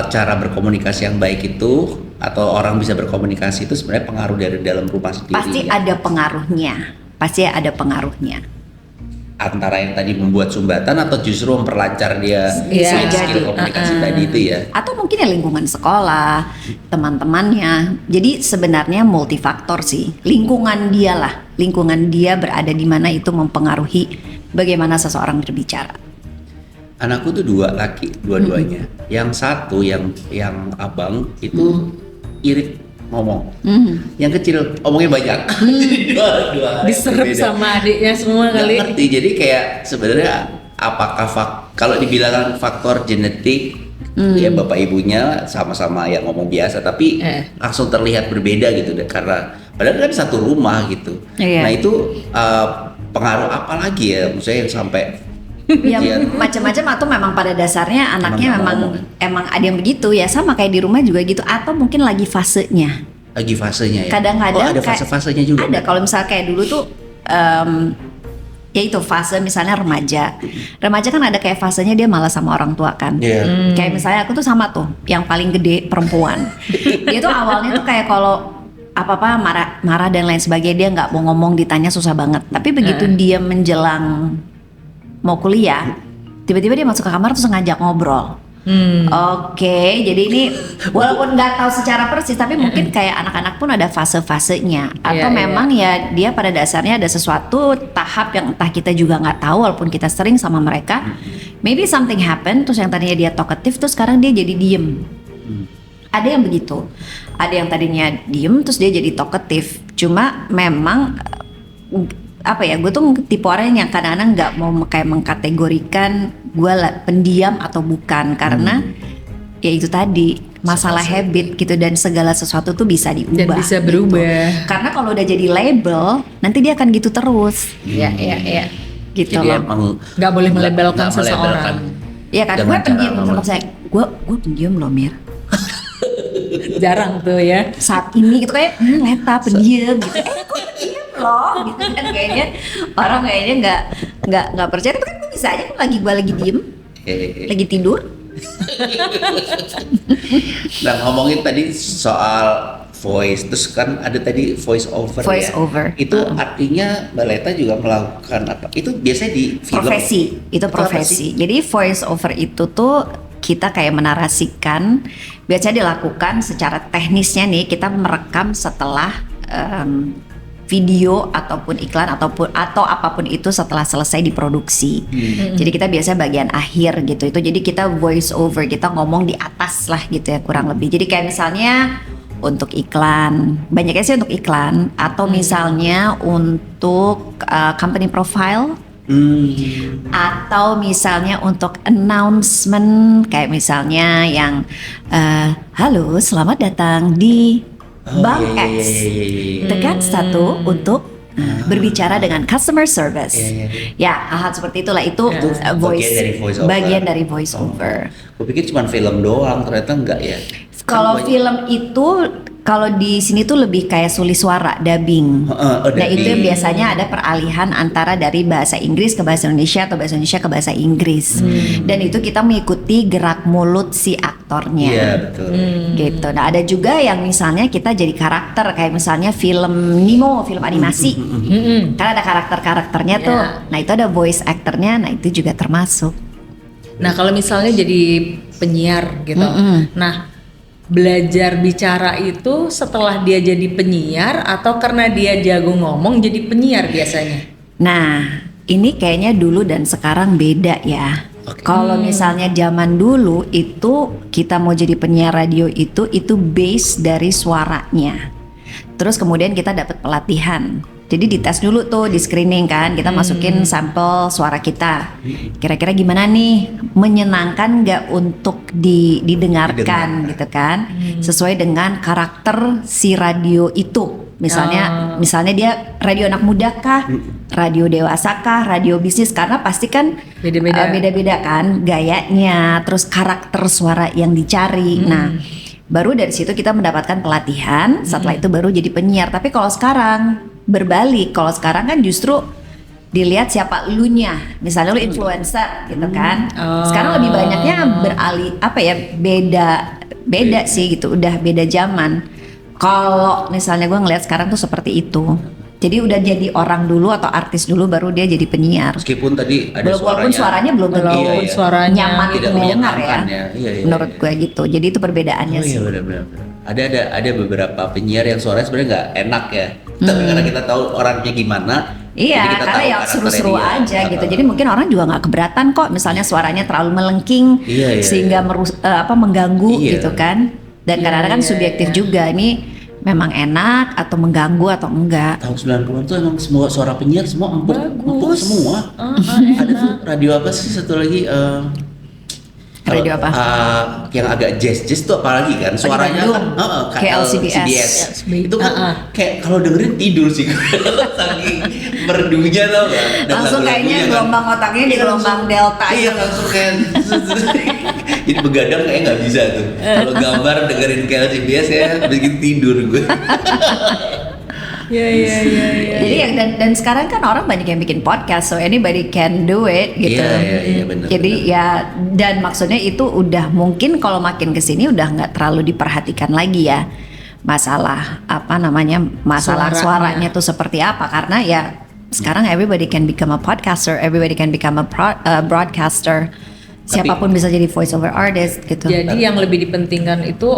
cara berkomunikasi yang baik itu atau orang bisa berkomunikasi itu sebenarnya pengaruh dari dalam rumah sendiri. Pasti ya? ada pengaruhnya. Pasti ada pengaruhnya. Antara yang tadi membuat sumbatan atau justru memperlancar dia Iya. skill komunikasi tadi itu ya. Atau mungkin ya lingkungan sekolah, teman-temannya. Jadi sebenarnya multifaktor sih. Lingkungan dia lah, lingkungan dia berada di mana itu mempengaruhi bagaimana seseorang berbicara. Anakku tuh 2 laki, dua-duanya. Yang satu yang abang itu irit ngomong. Yang kecil omongnya banyak. Dua-dua. Diserap berbeda. sama adiknya semua Nggak kali. ngerti. Jadi kayak sebenarnya apakah kalau dibilang faktor genetik ya bapak ibunya sama-sama yang ngomong biasa tapi langsung terlihat berbeda gitu deh, karena padahal kan satu rumah gitu. Iya. Nah itu pengaruh apa lagi ya maksudnya yang sampai Ya Iya. macam-macam, atau memang pada dasarnya anaknya Emang nggak memang mau. emang ada yang begitu ya, sama kayak di rumah juga gitu, atau mungkin lagi fasenya. lagi fasenya ya. Kadang-kadang ada kayak- fase-fasenya juga. Ada, kalau misalnya kayak dulu tuh ya itu fase misalnya remaja. Remaja kan ada kayak fasenya dia malas sama orang tua kan. Iya. Kayak misalnya aku tuh sama tuh yang paling gede perempuan. Dia tuh awalnya tuh kayak kalau apa-apa marah dan lain sebagainya dia nggak mau ngomong, ditanya susah banget. Tapi begitu dia menjelang mau kuliah, tiba-tiba dia masuk ke kamar terus ngajak ngobrol. Oke, jadi ini walaupun nggak tahu secara persis, tapi mungkin kayak anak-anak pun ada fase-fasenya, atau Iya, memang ya dia pada dasarnya ada sesuatu tahap yang entah kita juga nggak tahu, walaupun kita sering sama mereka, maybe something happen, terus yang tadinya dia talkative, terus sekarang dia jadi diem. Ada yang begitu, ada yang tadinya diem, terus dia jadi talkative. Cuma memang apa ya, gue tuh tipe orang yang kadang-kadang nggak mau kayak mengkategorikan gue pendiam atau bukan, karena ya itu tadi masalah habit gitu, dan segala sesuatu tuh bisa diubah Dan bisa gitu. berubah. Karena kalau udah jadi label nanti dia akan gitu terus Iya. gitu Jadi loh. emang Nggak boleh melabelkan nggak seseorang. Ya kan, gue dengan cara pendiam sama ngomong. saya, gue pendiam loh Mir, Jarang tuh ya. saat ini gitu kayak Leta pendiam gitu, gue pendiam loh gitu kan, kayaknya orang kayaknya nggak percaya, tapi kan gue bisa aja, gue lagi diem, lagi tidur. Nah ngomongin tadi soal voice, terus kan ada tadi voice over Voice ya. over. Itu artinya Mbak Leta juga melakukan apa? Itu biasanya di film. Profesi, itu apa profesi. Jadi voice over itu tuh kita kayak menarasikan, biasanya dilakukan secara teknisnya nih, kita merekam setelah video ataupun iklan atau apapun itu setelah selesai diproduksi. Jadi kita biasanya bagian akhir gitu. Itu jadi kita voice over, kita ngomong di atas lah gitu ya kurang lebih. Jadi kayak misalnya untuk iklan, banyaknya sih untuk iklan, atau misalnya untuk company profile, atau misalnya untuk announcement, kayak misalnya yang halo selamat datang di Bank iya, X, iya. tekan 1 untuk berbicara dengan customer service. Ya, hal seperti itulah, itu voice, bagian dari voice over. Gue pikir cuma film doang, ternyata enggak ya. Kalau Kan banyak- film itu, kalau di sini tuh lebih kayak sulis suara, dubbing. Oh, Nah itu dubbing. biasanya ada peralihan antara dari bahasa Inggris ke bahasa Indonesia atau bahasa Indonesia ke bahasa Inggris. Dan itu kita mengikuti gerak mulut si aktornya. Iya betul. Gitu. Nah ada juga yang misalnya kita jadi karakter, kayak misalnya film Nemo, film animasi. Kan ada karakter-karakternya tuh. Ya. Nah itu ada voice actornya. Nah itu juga termasuk. Nah kalau misalnya jadi penyiar gitu, nah belajar bicara itu setelah dia jadi penyiar atau karena dia jago ngomong jadi penyiar biasanya? Nah, ini kayaknya dulu dan sekarang beda ya. Kalau misalnya zaman dulu itu kita mau jadi penyiar radio itu base dari suaranya. Terus kemudian kita dapat pelatihan. Jadi dites dulu tuh, di screening kan, kita masukin sampel suara kita. Kira-kira gimana nih, menyenangkan nggak untuk didengarkan gitu kan? Sesuai dengan karakter si radio itu Misalnya dia radio anak muda kah, radio dewasa kah, radio bisnis, karena pasti kan beda-beda kan gayanya, terus karakter suara yang dicari. Nah, baru dari situ kita mendapatkan pelatihan, setelah itu baru jadi penyiar. Tapi kalau sekarang berbalik, kalau sekarang kan justru dilihat siapa elunya. Misalnya lu influencer gitu kan. Sekarang lebih banyaknya beralih beda sih gitu, udah beda zaman. Kalau misalnya gue ngelihat sekarang tuh seperti itu. Jadi udah jadi orang dulu atau artis dulu baru dia jadi penyiar. Meskipun tadi ada walaupun suaranya belum tentu suaranya nyaman untuk mendengar ya. Iya. Menurut gue gitu. Jadi itu perbedaannya sih. Iya benar. Ada beberapa penyiar yang suaranya sebenarnya nggak enak ya. Tapi karena kita tahu orangnya gimana. Iya, kita karena tahu ya seru-seru karakternya dia. aja gitu. Jadi mungkin orang juga nggak keberatan kok. Misalnya suaranya terlalu melengking, sehingga mengganggu gitu kan. Dan kadang-kadang kan subjektif juga. Ini memang enak atau mengganggu atau enggak. Tahun 90-an tuh emang semua suara penyiar semua empuk semua. Ada tuh radio apa sih satu lagi radio apa? Yang agak jazz tuh apalagi kan suaranya kan kayak LCBS. Itu kan kayak kalau dengerin tidur sih. Saking merdunya tau gak? Langsung kayaknya gelombang otaknya di gelombang delta. Iya langsung kayak jadi begadang kayak nggak bisa tuh. Kalau gambar dengerin kayak LCBS ya bikin tidur gue. Iya. Jadi dan sekarang kan orang banyak yang bikin podcast, so anybody can do it gitu. Iya benar. Jadi ya, dan maksudnya itu udah mungkin kalau makin kesini udah nggak terlalu diperhatikan lagi ya masalah suaranya tuh seperti apa, karena ya sekarang everybody can become a podcaster, everybody can become a broadcaster. Siapapun bisa jadi voice over artist gitu. Jadi yang lebih dipentingkan itu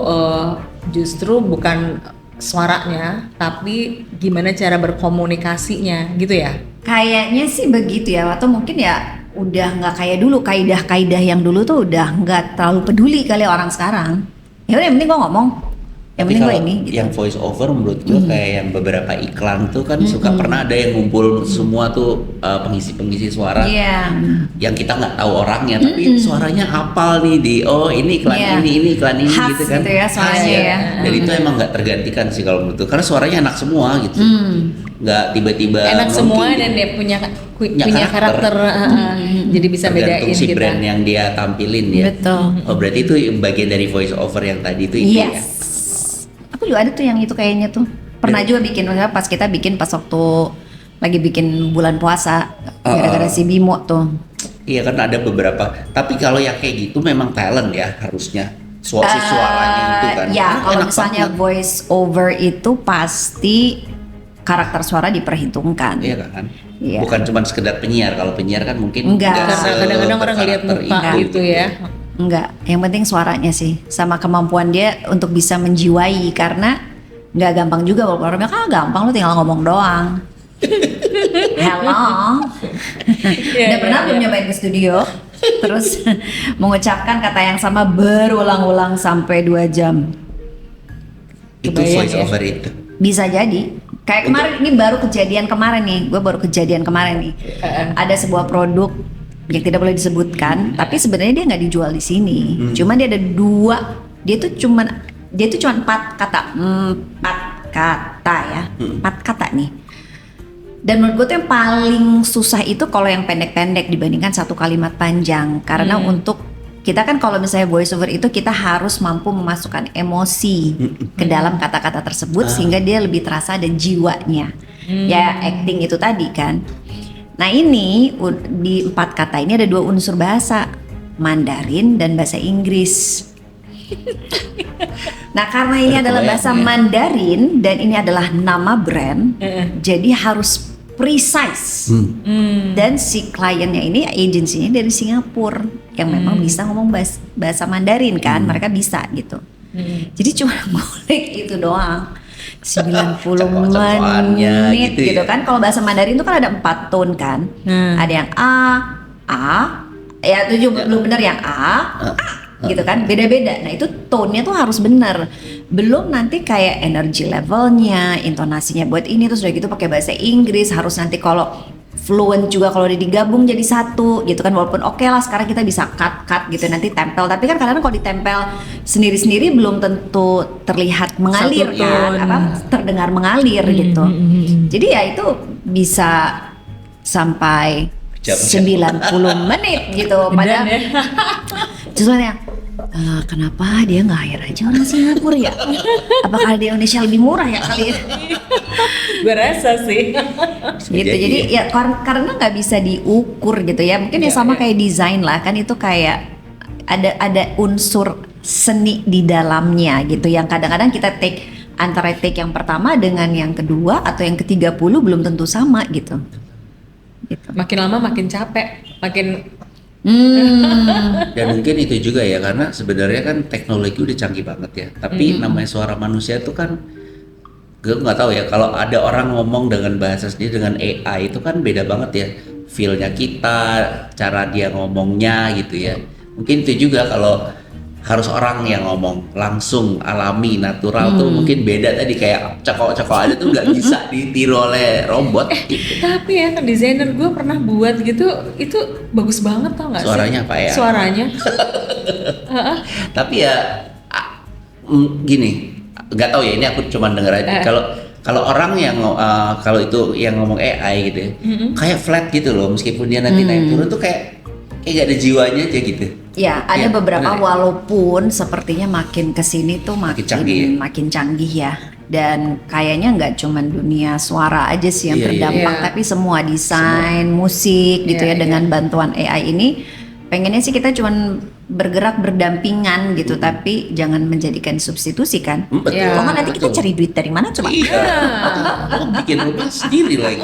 justru bukan suaranya, tapi gimana cara berkomunikasinya gitu ya? Kayaknya sih begitu ya, atau mungkin ya udah nggak kayak dulu, kaidah-kaidah yang dulu tuh udah nggak terlalu peduli kali orang sekarang. Ya udah, yang penting gue ngomong, yang penting gue ini. Gitu. Yang voice over menurut gue kayak yang beberapa iklan tuh kan suka pernah ada yang ngumpul semua tuh pengisi suara, yang kita nggak tahu orangnya, tapi suaranya hafal nih ini iklan ini iklan ini khas gitu kan. Gitu ya, suaranya ya. Dan itu emang nggak tergantikan sih kalau menurut gue, karena suaranya enak semua gitu. Nggak tiba-tiba enak semua dan dia punya karakter. Jadi bisa bedain si kita. brand yang dia tampilin ya. Betul. Oh berarti itu bagian dari voice over yang tadi itu ya. Aku juga ada tuh yang itu kayaknya tuh. Pernah juga bikin, pas waktu lagi bikin bulan puasa gara-gara si Bimo tuh. Iya kan ada beberapa. Tapi kalau yang kayak gitu memang talent ya harusnya. Suaranya itu kan. Ya kalau misalnya banget. Voice over itu pasti karakter suara diperhitungkan. Iya kan. Iya. Bukan cuma sekedar penyiar. Kalau penyiar kan mungkin enggak. Karena kadang-kadang orang lihat muka gitu ya. Enggak, yang penting suaranya sih, sama kemampuan dia untuk bisa menjiwai, karena nggak gampang juga walaupun orang bilang gampang, lu tinggal ngomong doang. Hello. Udah pernah belum nyobain ke studio, terus mengucapkan kata yang sama berulang-ulang sampai 2 jam. Itu voice over itu. Bisa jadi. Kayak kemarin, ini baru kejadian kemarin nih, Ada sebuah produk yang tidak boleh disebutkan, tapi sebenarnya dia nggak dijual di sini. Cuma dia ada 2, dia tuh cuma 4 kata, 4 kata nih. Dan menurut gue tuh yang paling susah itu kalau yang pendek-pendek dibandingkan 1 kalimat panjang, karena untuk kita kan kalau misalnya voice over itu kita harus mampu memasukkan emosi ke dalam kata-kata tersebut sehingga dia lebih terasa ada jiwanya. Ya acting itu tadi kan. Nah ini di 4 kata ini ada 2 unsur bahasa, Mandarin dan bahasa Inggris. Nah karena ini adalah bahasa Mandarin dan ini adalah nama brand, jadi harus precise. Dan si kliennya ini, agensinya dari Singapura yang memang bisa ngomong bahasa Mandarin kan, mereka bisa gitu. Jadi cuma ngulik itu doang. 90 menit gitu kan. Kalau bahasa Mandarin itu kan ada 4 tone kan. Ada yang ya itu juga belum benar yang gitu kan, beda-beda. Nah itu tone-nya tuh harus benar. Belum nanti kayak energy levelnya, intonasinya buat ini, terus udah gitu pakai bahasa Inggris, harus nanti kalau fluent juga kalau udah digabung jadi satu gitu kan, walaupun oke lah sekarang kita bisa cut gitu nanti tempel, tapi kan kadang-kadang kalau ditempel sendiri-sendiri belum tentu terlihat mengalir Satu kan, tone. apa terdengar mengalir gitu. Jadi ya itu bisa sampai Jam-jam. 90 menit gitu pada Dan ya. terus yang kenapa dia nggak hire aja orang Singapura ya? Apakah di Indonesia lebih murah ya kali ya? Gue rasa sih. Gitu. Jadi ya karena nggak bisa diukur gitu ya. Mungkin ya Iya, sama iya. kayak desain lah kan, itu kayak ada unsur seni di dalamnya gitu yang kadang-kadang kita take antara take yang pertama dengan yang kedua atau yang ke-30 belum tentu sama gitu. Gitu. Makin lama makin capek, makin Dan mungkin itu juga ya, karena sebenarnya kan teknologi udah canggih banget ya. Tapi namanya suara manusia itu kan, gue nggak tahu ya. Kalau ada orang ngomong dengan bahasa sendiri dengan AI itu kan beda banget ya. Feel-nya kita, cara dia ngomongnya gitu ya. Mungkin itu juga kalau harus orang yang ngomong langsung alami natural tuh mungkin beda tadi, kayak cekok-cekok aja tuh nggak bisa ditiru oleh robot. tapi ya kan desainer gue pernah buat gitu, itu bagus banget tau nggak sih? Suaranya apa ya? Suaranya. Tapi ya gini, nggak tahu ya, ini aku cuma denger aja. Kalau orang yang kalau itu yang ngomong AI gitu ya, kayak flat gitu loh, meskipun dia nanti naik turun tuh kayak gak ada jiwanya aja gitu. Ya, ada Ya, beberapa bener ya? walaupun sepertinya makin kesini tuh Makin canggih ya? makin canggih ya. Dan kayaknya nggak cuman dunia suara aja sih yang Iya, iya. terdampak, Iya. tapi semua desain, musik gitu Iya, ya, dengan bantuan AI ini. Pengennya sih kita cuman bergerak berdampingan gitu, tapi jangan menjadikan substitusi kan. Betul. Ya. Kalau nggak nanti kita betul. cari duit dari mana coba? Iya. Oh, bikin rumah sendiri lagi.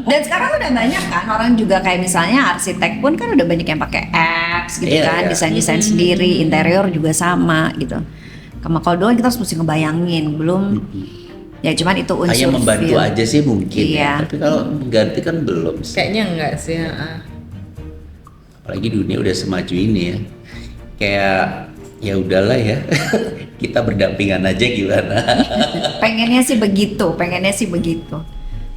Dan sekarang udah banyak kan orang juga kayak misalnya arsitek pun kan udah banyak yang pakai apps gitu Iya, kan, iya. desain-desain sendiri, interior juga sama gitu. Kalau dulu kan kita harus mesti ngebayangin, belum ya cuman itu unsur Hanya membantu feel. aja sih mungkin Iya. ya. Tapi kalau mengganti kan belum sih. Kayaknya enggak sih. Apalagi dunia udah semaju ini ya. Kayak ya udahlah ya. Kita berdampingan aja gimana. Pengennya sih begitu.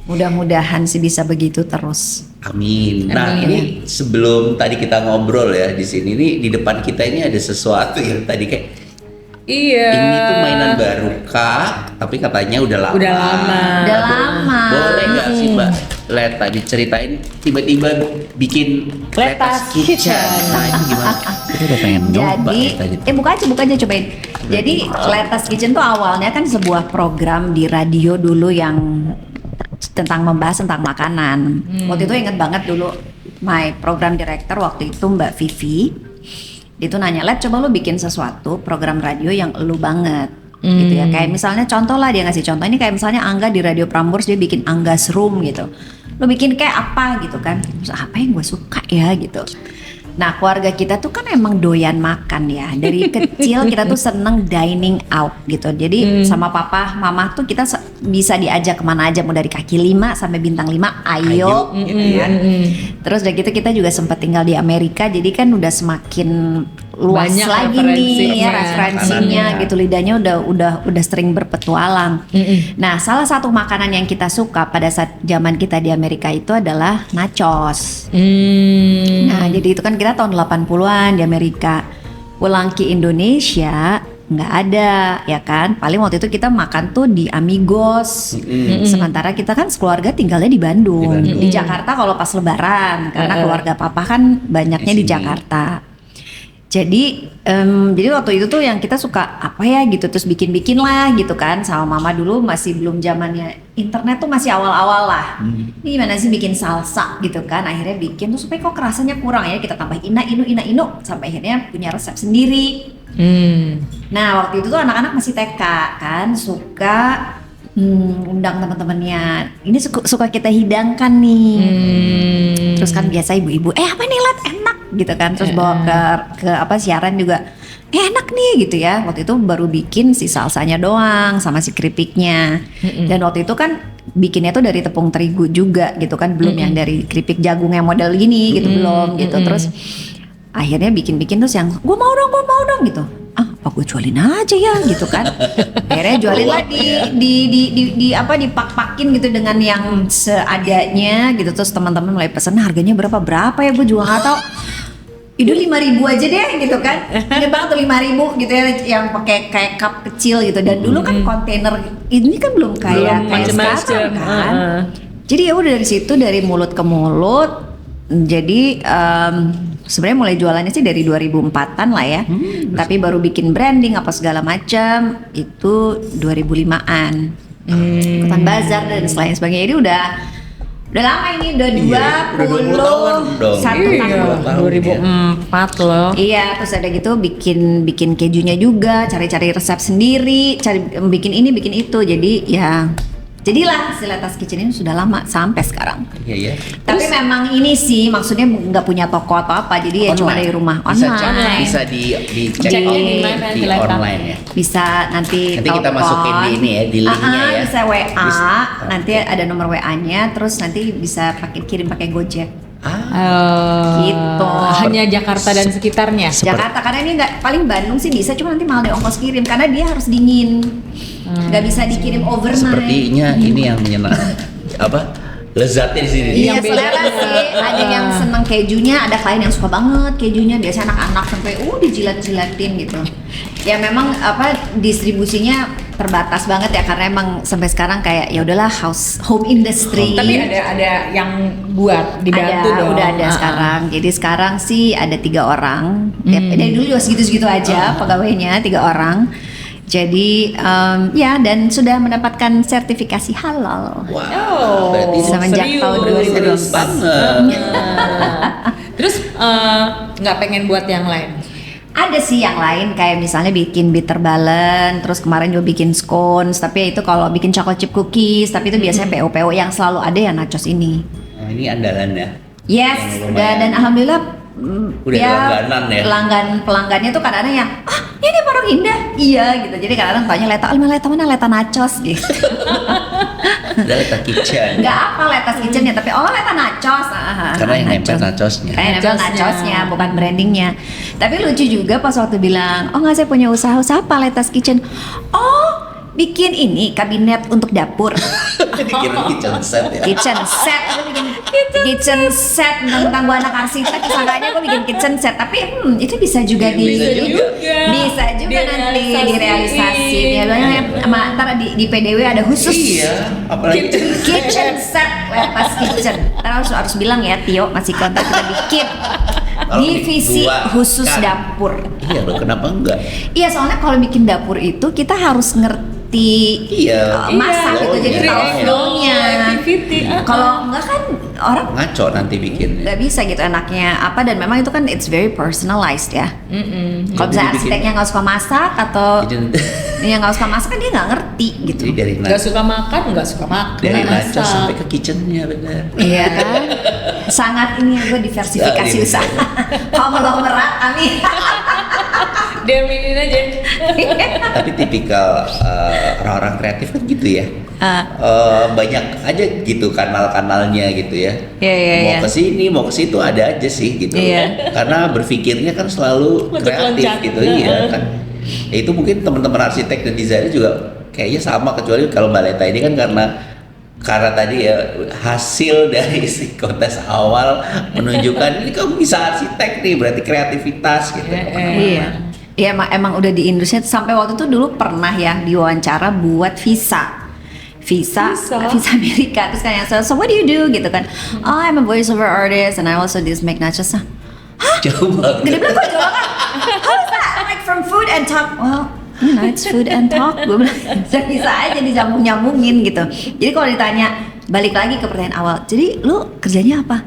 Mudah-mudahan sih bisa begitu terus. Amin. Nah, Amin. ini sebelum tadi kita ngobrol ya di sini, ini di depan kita ini ada sesuatu yang tadi kayak Iya. ini tuh mainan baru kak, tapi katanya udah lama. Udah lama. Udah lama. Boleh nggak sih Mbak Leta diceritain tiba-tiba bikin Leta's Kitchen. Nah ini gimana? Kita udah pengen nyoba Jadi, ya tadi. buka aja cobain. Jadi Leta's Kitchen tuh awalnya kan sebuah program di radio dulu yang membahas tentang makanan. Waktu itu inget banget dulu, my program director waktu itu Mbak Vivi, dia tuh nanya, Let coba lu bikin sesuatu program radio yang lu banget. Gitu ya, kayak misalnya contoh lah, dia ngasih contoh ini kayak misalnya Angga di Radio Prambors dia bikin Angga's Room gitu, lu bikin kayak apa gitu kan, terus apa yang gue suka ya gitu. Nah keluarga kita tuh kan emang doyan makan ya, dari kecil kita tuh seneng dining out gitu. Jadi sama papa mama tuh kita bisa diajak kemana aja, mau dari kaki 5 sampai bintang 5 ayo gitu kan. Terus udah gitu kita juga sempat tinggal di Amerika, jadi kan udah semakin luas Banyak lagi nih ya referensinya. referensinya Makanannya. gitu, lidahnya udah sering berpetualang. Nah salah satu makanan yang kita suka pada saat zaman kita di Amerika itu adalah nachos. Nah jadi itu kan kita tahun 80-an di Amerika, pulang ke Indonesia nggak ada ya kan, paling waktu itu kita makan tuh di Amigos. Sementara kita kan sekeluarga tinggalnya di Bandung, Di Bandung. di Jakarta kalau pas lebaran karena keluarga papa kan banyaknya di Di sini. Jakarta. Jadi waktu itu tuh yang kita suka apa ya gitu, terus bikin lah gitu kan sama mama. Dulu masih belum zamannya internet, tuh masih awal-awal lah. Ini gimana sih bikin salsa gitu kan, akhirnya bikin tuh supaya kok rasanya kurang ya, kita tambah ina inu sampai akhirnya punya resep sendiri. Nah waktu itu tuh anak-anak masih TK kan, suka undang teman-temannya, ini suka kita hidangkan nih. Terus kan biasa ibu-ibu apa nih Lat, enak gitu kan, terus bawa ke apa siaran juga enak nih gitu ya. Waktu itu baru bikin si salsanya doang sama si keripiknya. Dan waktu itu kan bikinnya tuh dari tepung terigu juga gitu kan, belum yang dari keripik jagung yang model gini gitu, belum gitu. Terus akhirnya bikin terus yang gue mau dong gitu. apa gue jualin aja ya gitu kan. Akhirnya jualin lah di apa dipak-pakin gitu dengan yang seadanya gitu. Terus teman-teman mulai pesen, harganya berapa ya, gue juga nggak tahu. Itu 5.000 aja deh gitu kan. Ini banget tuh 5.000 gitu ya, yang pakai kayak cup kecil gitu. Dan dulu kan kontainer ini kan belum kayak sekarang kan. Jadi ya udah dari situ, dari mulut ke mulut. Jadi sebenarnya mulai jualannya sih dari 2004-an lah ya. Tapi baru bikin branding apa segala macam itu 2005-an. Ikutan bazar dan lain sebagainya. Jadi udah lama ini, udah 20 tahun dong. 2004 loh. Iya, terus ada gitu bikin kejunya juga, cari-cari resep sendiri, bikin ini bikin itu. Jadi ya jadilah si Letas Kitchen ini sudah lama sampai sekarang. Iya. Tapi memang ini sih maksudnya nggak punya toko atau apa, jadi ya cuma dari rumah online. Bisa dicek di mana, di online ya. Bisa nanti kita telepon. masukin di ini ya, di linknya ya. Bisa WA, nanti ada nomor WA-nya, terus nanti bisa kirim pakai Gojek. Gitu. Hanya Jakarta dan sekitarnya. Jakarta, karena ini nggak, paling Bandung sih bisa, cuma nanti mahal deh ongkos kirim karena dia harus dingin, nggak bisa dikirim overnight. Sepertinya ini yang menyenangkan lezatnya di sini. Iya, selera sih. Ada yang seneng kejunya, ada klien yang suka banget kejunya. Biasanya anak-anak sampai dijilat-jilatin gitu. Ya memang distribusinya terbatas banget ya, karena emang sampai sekarang kayak ya udahlah home industry. Tapi ada yang buat dibantu dong. Udah ada sekarang. Jadi sekarang sih ada 3 orang. Ya, dari dulu juga segitu-segitu aja pegawainya 3 orang. Jadi ya, dan sudah mendapatkan sertifikasi halal. Wow. Berarti semenjak tahun 2012 banget. Terus nggak pengen buat yang lain? Ada sih yang lain, kayak misalnya bikin bitter balance, terus kemarin juga bikin scones, tapi itu kalau bikin chocolate chip cookies, tapi itu biasanya PO yang selalu ada ya nachos ini. Oh, ini andalan ya. Yes, dan alhamdulillah udah langganan ya. Pelanggannya tuh kadang-kadang yang ini Parung Indah, iya gitu. Jadi kadang-kadang tanya Leta mana Leta nachos gitu. Udah Leta Kitchen. Nggak apa Letas Kitchen ya, tapi Leta nachos. Karena yang nempel nachosnya. Kayak nempel nachosnya, bukan brandingnya. Tapi lucu juga pas waktu bilang, nggak, saya punya usaha apa Letas Kitchen. Bikin ini kabinet untuk dapur. Dikira kitchen set ya. Kitchen set, aku bikin kitchen set, tentang gua anak arsitek, sangkanya gua bikin kitchen set, tapi itu bisa juga bisa juga nanti direalisasi. Biasanya ntar di PDW ada khusus. Iya, apalagi kitchen set, Letas Kitchen. Ntar harus bilang ya, Tio masih kontak kita bikin divisi khusus dapur. Iya loh, kenapa enggak? Iya, soalnya kalau bikin dapur itu kita harus ngerti masak gitu, jadi tahu flow-nya. Kalau enggak kan orang ngaco nanti bikin. Nggak bisa gitu enaknya apa, dan memang itu kan it's very personalized ya. Kalau misalnya arsiteknya nggak suka masak atau yang nggak suka masak kan dia nggak ngerti gitu. Jadi dari nggak suka makan dari nachos sampai ke kitchennya, benar. Iya kan, sangat ini gue diversifikasi usaha. Konglomerat kami. Diaminin aja. Tapi tipikal orang-orang kreatif kan gitu ya. Banyak aja gitu kanal-kanalnya gitu ya. Mau ke sini, mau ke situ ada aja sih gitu. Karena berpikirnya kan selalu kreatif gitu. Iya kan. Ya, itu mungkin teman-teman arsitek dan desainer juga kayaknya sama, kecuali kalau Mbak Leta ini kan karena tadi ya hasil dari si kontes awal menunjukkan ini kamu bisa arsitek nih, berarti kreativitas gitu. Iya. Iya, emang udah di industri sampai waktu itu dulu pernah ya diwawancara buat visa Amerika, terus kan yang so what do you do gitu kan. I'm a voiceover artist and I also make nachos. Jauh banget. Dia bilang kok jauh banget. How is that? Like from food and talk. Well, it's food and talk. Gue bilang bisa aja disambung-nyambungin gitu. Jadi kalau ditanya, balik lagi ke pertanyaan awal. Jadi lu kerjanya apa?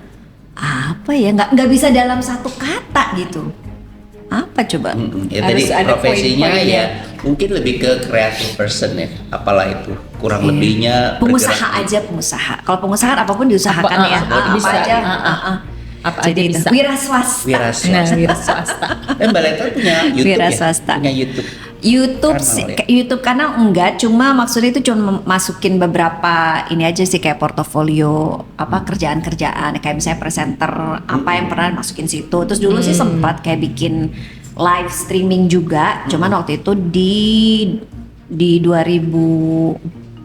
Apa ya? Nggak bisa dalam satu kata gitu. Apa coba? Ya tadi profesinya ya mungkin lebih ke creative person ya, apalah itu kurang lebihnya pengusaha aja. Kalau pengusaha apapun diusahakan ya, bisa aja. Apa jadi aja bisa. Wira swasta. Wira swasta. Mbak Leta punya YouTube Wira ya? swasta. Punya YouTube karena enggak, cuma maksudnya itu cuma masukin beberapa ini aja sih, kayak portofolio kerjaan-kerjaan kayak misalnya presenter apa yang pernah masukin situ. Terus dulu sih sempat kayak bikin live streaming juga, cuman waktu itu di 2000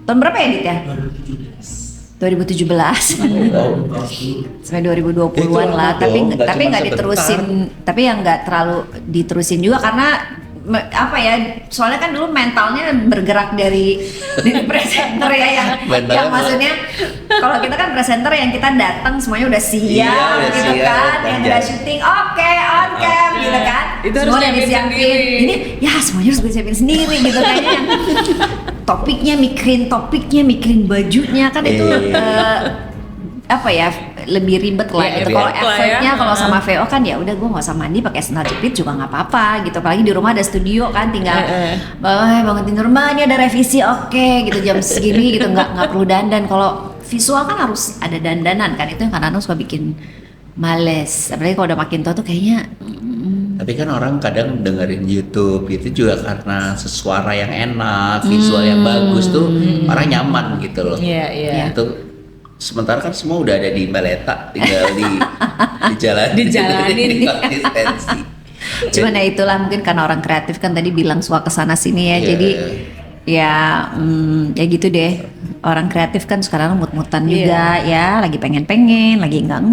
tahun berapa ya Dit ya? 2017 sampai 2020-an lah, tapi nggak diterusin, tapi yang nggak terlalu diterusin juga karena apa ya, soalnya kan dulu mentalnya bergerak dari presenter ya yang maksudnya kalau kita kan presenter yang kita datang semuanya udah siap gitu kan, yang udah syuting oke, on cam gitu kan, itu semua harus udah disiapin, ini ya semuanya harus gue siapin sendiri gitu kayaknya. Topiknya mikirin bajunya kan itu apa ya, lebih ribet lah Ya, gitu. ribet Kalau lah effortnya ya. kalau sama VO kan ya udah gue nggak usah mandi pakai sandal jepit juga nggak apa-apa gitu. Apalagi di rumah ada studio kan, tinggal bangun tidur rumah ini ada revisi oke gitu jam segini gitu, nggak perlu dandan. Kalau visual kan harus ada dandanan kan, itu yang kadang-kadang suka bikin males. Apalagi kalau udah makin tua tuh kayaknya Tapi kan orang kadang dengerin YouTube itu juga karena suara yang enak, visual yang bagus tuh orang nyaman gitu loh. Iya. Itu sementara kan semua udah ada di Meleta, tinggal Dijalanin. konsistensi. cuman ya itulah, mungkin karena orang kreatif kan tadi bilang suka kesana sini ya, Iya. jadi ya gitu deh. Orang kreatif kan sekarang mut-mutan juga ya, lagi pengen-pengen, lagi enggak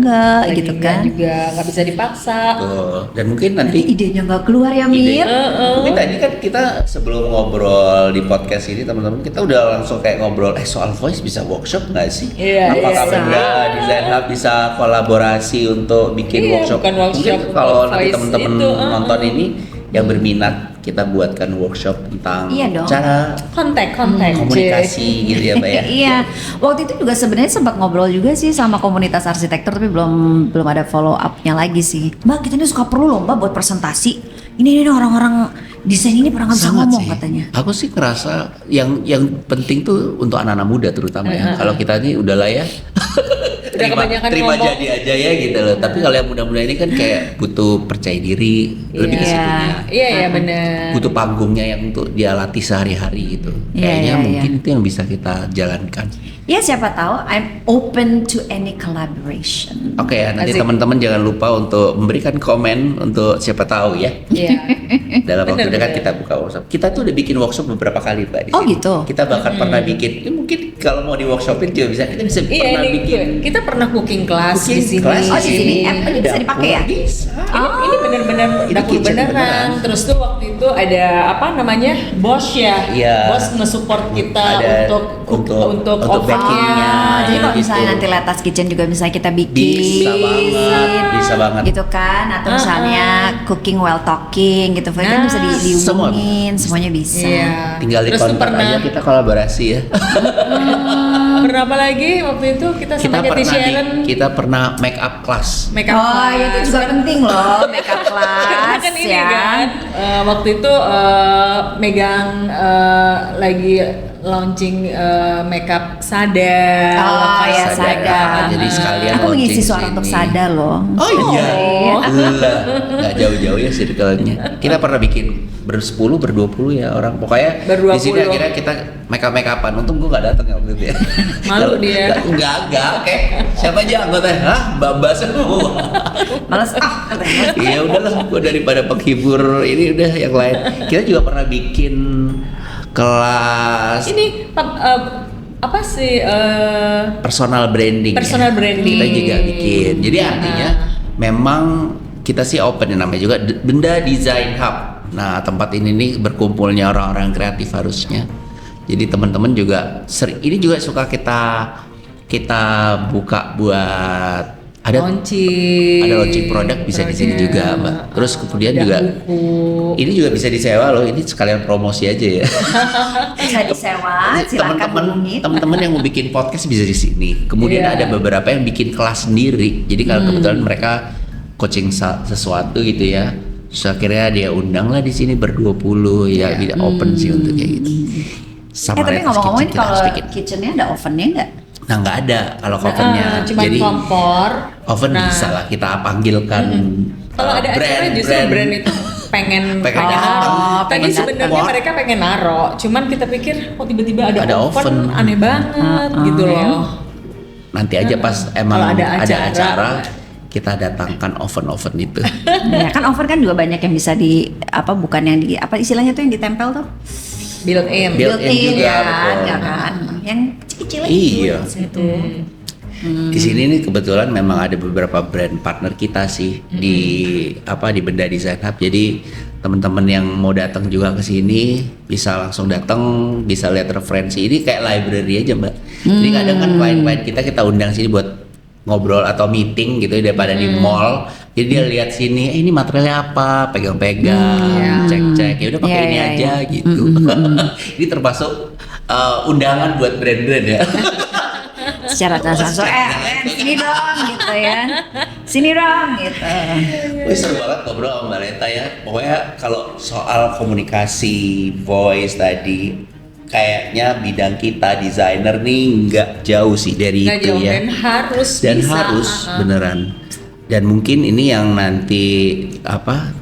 Lagi gitu nggak kan. juga nggak bisa dipaksa. Tuh. Dan mungkin Nanti nanti idenya nggak keluar ya Mir. mungkin tadi kan kita sebelum ngobrol di podcast ini teman-teman, kita udah langsung kayak ngobrol soal voice bisa workshop nggak sih? Iya, Apakah bisa. benar Design Hub bisa kolaborasi untuk bikin Iya, workshop? bukan workshop Mungkin kalau nanti voice teman-teman itu, nonton ini yang berminat, kita buatkan workshop tentang Iya dong. cara Kontak. komunikasi gitu ya Mbak ya. Iya, waktu itu juga sebenarnya sempat ngobrol juga sih sama komunitas arsitektur, tapi belum ada follow up-nya lagi sih. Mbak, kita ini suka perlu loh Mbak buat presentasi. Ini orang-orang desain ini pernah nggak bisa Sangat ngomong sih. katanya. Aku sih ngerasa yang penting tuh untuk anak-anak muda terutama ya. Kalau kita ini udahlah ya. kebanyakan terima ngomong. jadi aja ya gitu loh. Tapi kalau yang muda-muda ini kan kayak butuh percaya diri, lebih ke Iya. situnya. Iya benar. Butuh panggungnya yang untuk dia latih sehari-hari gitu. Iya, Kayaknya iya, mungkin itu yang bisa kita jalankan. Ya siapa tahu, I'm open to any collaboration. Oke ya, nanti Asik. teman-teman jangan lupa untuk memberikan komen untuk siapa tahu ya. Iya. Dalam waktu Bener, dekat bener. kita buka workshop. Kita tuh udah bikin workshop beberapa kali Mbak di Oh, sini. gitu? Kita bahkan pernah bikin. Ya, mungkin kalau mau di workshopin juga bisa. Kita bisa Iya pernah ini bikin kita pernah cooking class cooking di sini. class Oh, di sini. Ini bisa Dapur dipakai ya? Bisa. Ini benar-benar Ini dapur kitchen beneran. beneran. Terus tuh waktu itu ada apa namanya Bosch ya. Iya. Bosch nge-support kita Ada untuk backingnya. Ah, jadi kalau gitu. misalnya nanti Letas Kitchen juga bisa kita bikin. Bisa banget. Gitu kan, atau misalnya cooking while talking gitu, kan bisa dihubungin, semuanya bisa. Iya. Tinggal di Terus tuh kontak aja kita kolaborasi ya. pernah apa lagi waktu itu kita sama Cathy Sharon kita pernah make up class. make up Oh, class. itu juga penting loh, makeup Karena class kan ini ya. kan waktu itu megang lagi launching makeup Sada. Oh ya, Sada. Sada. Jadi sekalian Aku mengisi launching suara untuk sini. Sada loh. Oh iya, nggak jauh-jauh ya circle-nya. Kita pernah bikin ber-10, ber-20 ya orang. Pokoknya Ber-20. di sini akhirnya kita make-upan. Untung gue nggak datang ya waktu itu ya. Malu dia. Enggak. Kayak siapa aja anggotanya? Hah, Bamba semua. Males katanya. Iya udahlah, gue daripada penghibur ini udah yang lain. Kita juga pernah bikin kelas Ini apa sih personal branding. Personal branding. Kita juga bikin. Jadi artinya memang kita sih open, yang namanya juga benda design hub. Nah tempat ini nih berkumpulnya orang-orang kreatif harusnya. Jadi teman-teman juga ini juga suka kita buka buat ada launching produk bisa di sini juga Mbak. Terus kemudian Ada juga buku. ini juga bisa disewa loh. Ini sekalian promosi aja ya. Bisa disewa, silakan hubungi. Teman-teman yang mau bikin podcast bisa di sini. Kemudian Iya. ada beberapa yang bikin kelas sendiri. Jadi kalau kebetulan mereka coaching sesuatu gitu ya. Terus akhirnya dia undang lah di sini ber-20 ya, tidak open sih untuk kayak gitu. Sama Tapi Retas ngomong-ngomongin Kitchen kita kalau harus bikin. kitchennya ada ovennya nggak? Nah nggak ada kalau ovennya. Cuma Jadi kompor. oven Nah, bisa lah kita panggilkan. Kalau ada acara justru brand itu pengen Pengen padahal datang, tadi pengen sebenarnya datang. mereka pengen naro, cuman kita pikir oh tiba-tiba ada Ada oven, oven. aneh banget gitu loh. Nanti aja pas emang Kalau ada ada acara, acara, kita datangkan oven itu. Ya kan oven kan juga banyak yang bisa bukan yang istilahnya tuh yang ditempel tuh. Built-in. Built-in juga, ya betul. ya kan. Yang kecil-kecil Iya. itu. Di sini nih kebetulan memang ada beberapa brand partner kita sih di Benda Design Hub. Jadi teman-teman yang mau datang juga ke sini bisa langsung datang, bisa lihat referensi. Ini kayak library aja, Mbak. Jadi kadang kan klien-klien kita undang sini buat ngobrol atau meeting gitu daripada di mall. Jadi dia lihat sini, ini materialnya apa, pegang-pegang, cek-cek. Ya udah pakai ini aja gitu. Ini termasuk undangan buat brand-brand ya. Secara tak langsung sini dong gitu ya. Sini dong gitu. Wih, seru banget ngobrol sama Mbak Leta ya. Pokoknya kalau soal komunikasi voice tadi, kayaknya bidang kita desainer nih nggak jauh sih dari Nggak itu jauh, ya. dan bisa. Harus beneran. Dan mungkin ini yang nanti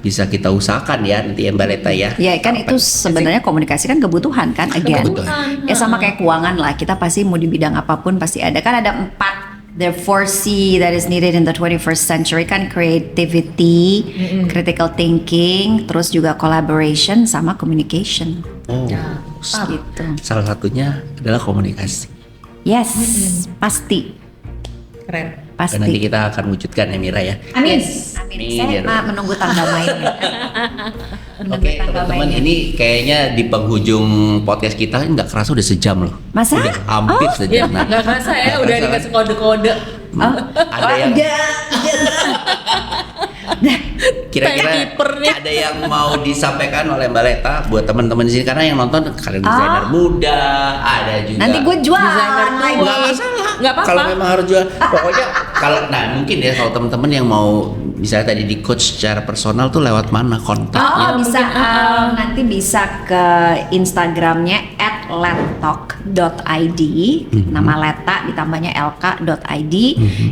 bisa kita usahakan ya nanti ya Mbak Leta ya. Ya kan itu sebenarnya komunikasi kan kebutuhan kan again. Kebutuhan. Ya sama kayak keuangan lah. Kita pasti mau di bidang apapun pasti ada. Kan ada 4 the 4C that is needed in the 21st century kan creativity, critical thinking, terus juga collaboration sama communication. Oh, Gitu. salah satunya adalah komunikasi. Yes, pasti. Keren. Pasti. Dan nanti kita akan wujudkan ya Mira ya. Amin. Yes. Amin. Amin, ya Saya menunggu tanggal mainnya. Oke teman-teman, ini kayaknya di penghujung podcast kita nggak kerasa udah sejam loh. Masa? Udah hampir Ya, sejam. Nah, nggak kerasa ya, Nggak udah kerasa, dikasih kode-kode. ada yang kira-kira Timekeeper nih. ada yang mau disampaikan oleh Mbak Leta buat teman-teman di sini karena yang nonton kalian desainer muda, ada juga. Nanti gue jualan Desainer lagi. tua. Nggak masalah. Nggak apa-apa. Kalau memang harus jual, pokoknya mungkin ya kalau teman-teman yang mau misalnya tadi di coach secara personal tuh lewat mana kontaknya? Oh bisa mungkin, nanti bisa ke Instagramnya @lettalk.id, nama Leta ditambahnya lk.id.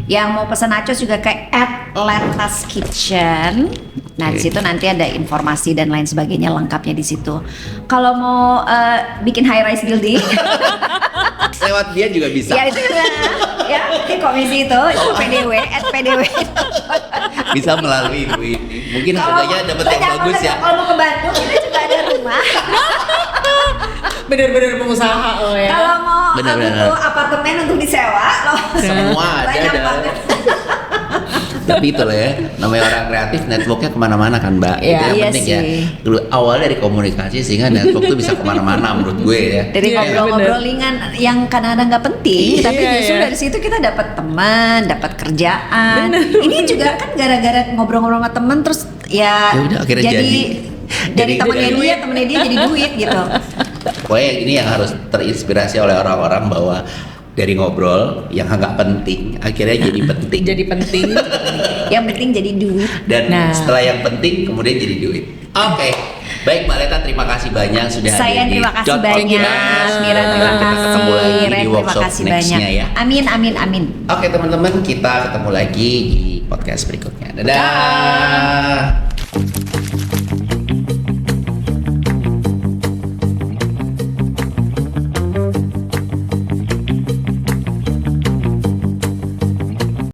Yang mau pesan nachos juga ke @letaskitchen. Nah di situ nanti ada informasi dan lain sebagainya lengkapnya di situ. Kalau mau bikin high rise building, Lewat dia juga bisa. ya itu juga ya di komisi itu PDW @pdw. Bisa melalui ibu ini. Mungkin harganya dapat yang bagus ya. Kalau mau ke Bandung kita juga ada rumah. Bener-bener pengusaha lo ya. Kalau mau Benar-benar. butuh apartemen untuk disewa loh. Semua ada Banyak dan banget. tapi itu lah ya, namanya orang kreatif networknya kemana-mana kan Mbak. Iya, Itu yang iya penting sih. ya. Dulu awal dari komunikasi sehingga network tuh bisa kemana-mana menurut gue ya. Dari Iya, ngobrol-ngobrol ringan yang kadang-kadang nggak penting, Iya, tapi justru iya. dari situ kita dapat teman, dapat kerjaan. Ini juga kan gara-gara ngobrol-ngobrol sama teman terus Ya udah, akhirnya jadi. dari Jadi temennya dia jadi duit gitu. Pokoknya ini yang harus terinspirasi oleh orang-orang bahwa dari ngobrol yang nggak penting akhirnya jadi penting. Jadi penting. Yang penting jadi duit. Dan Nah. setelah yang penting kemudian jadi duit. Oke. Baik Mbak Leta, terima kasih banyak sudah Saya hadir di terima kasih Dot banyak. Podcast. Mira terima Kita kasih. ketemu lagi Ren, di terima workshop kasih next-nya banyak. ya. Amin amin amin. Oke teman-teman, kita ketemu lagi di podcast berikutnya. Dadah.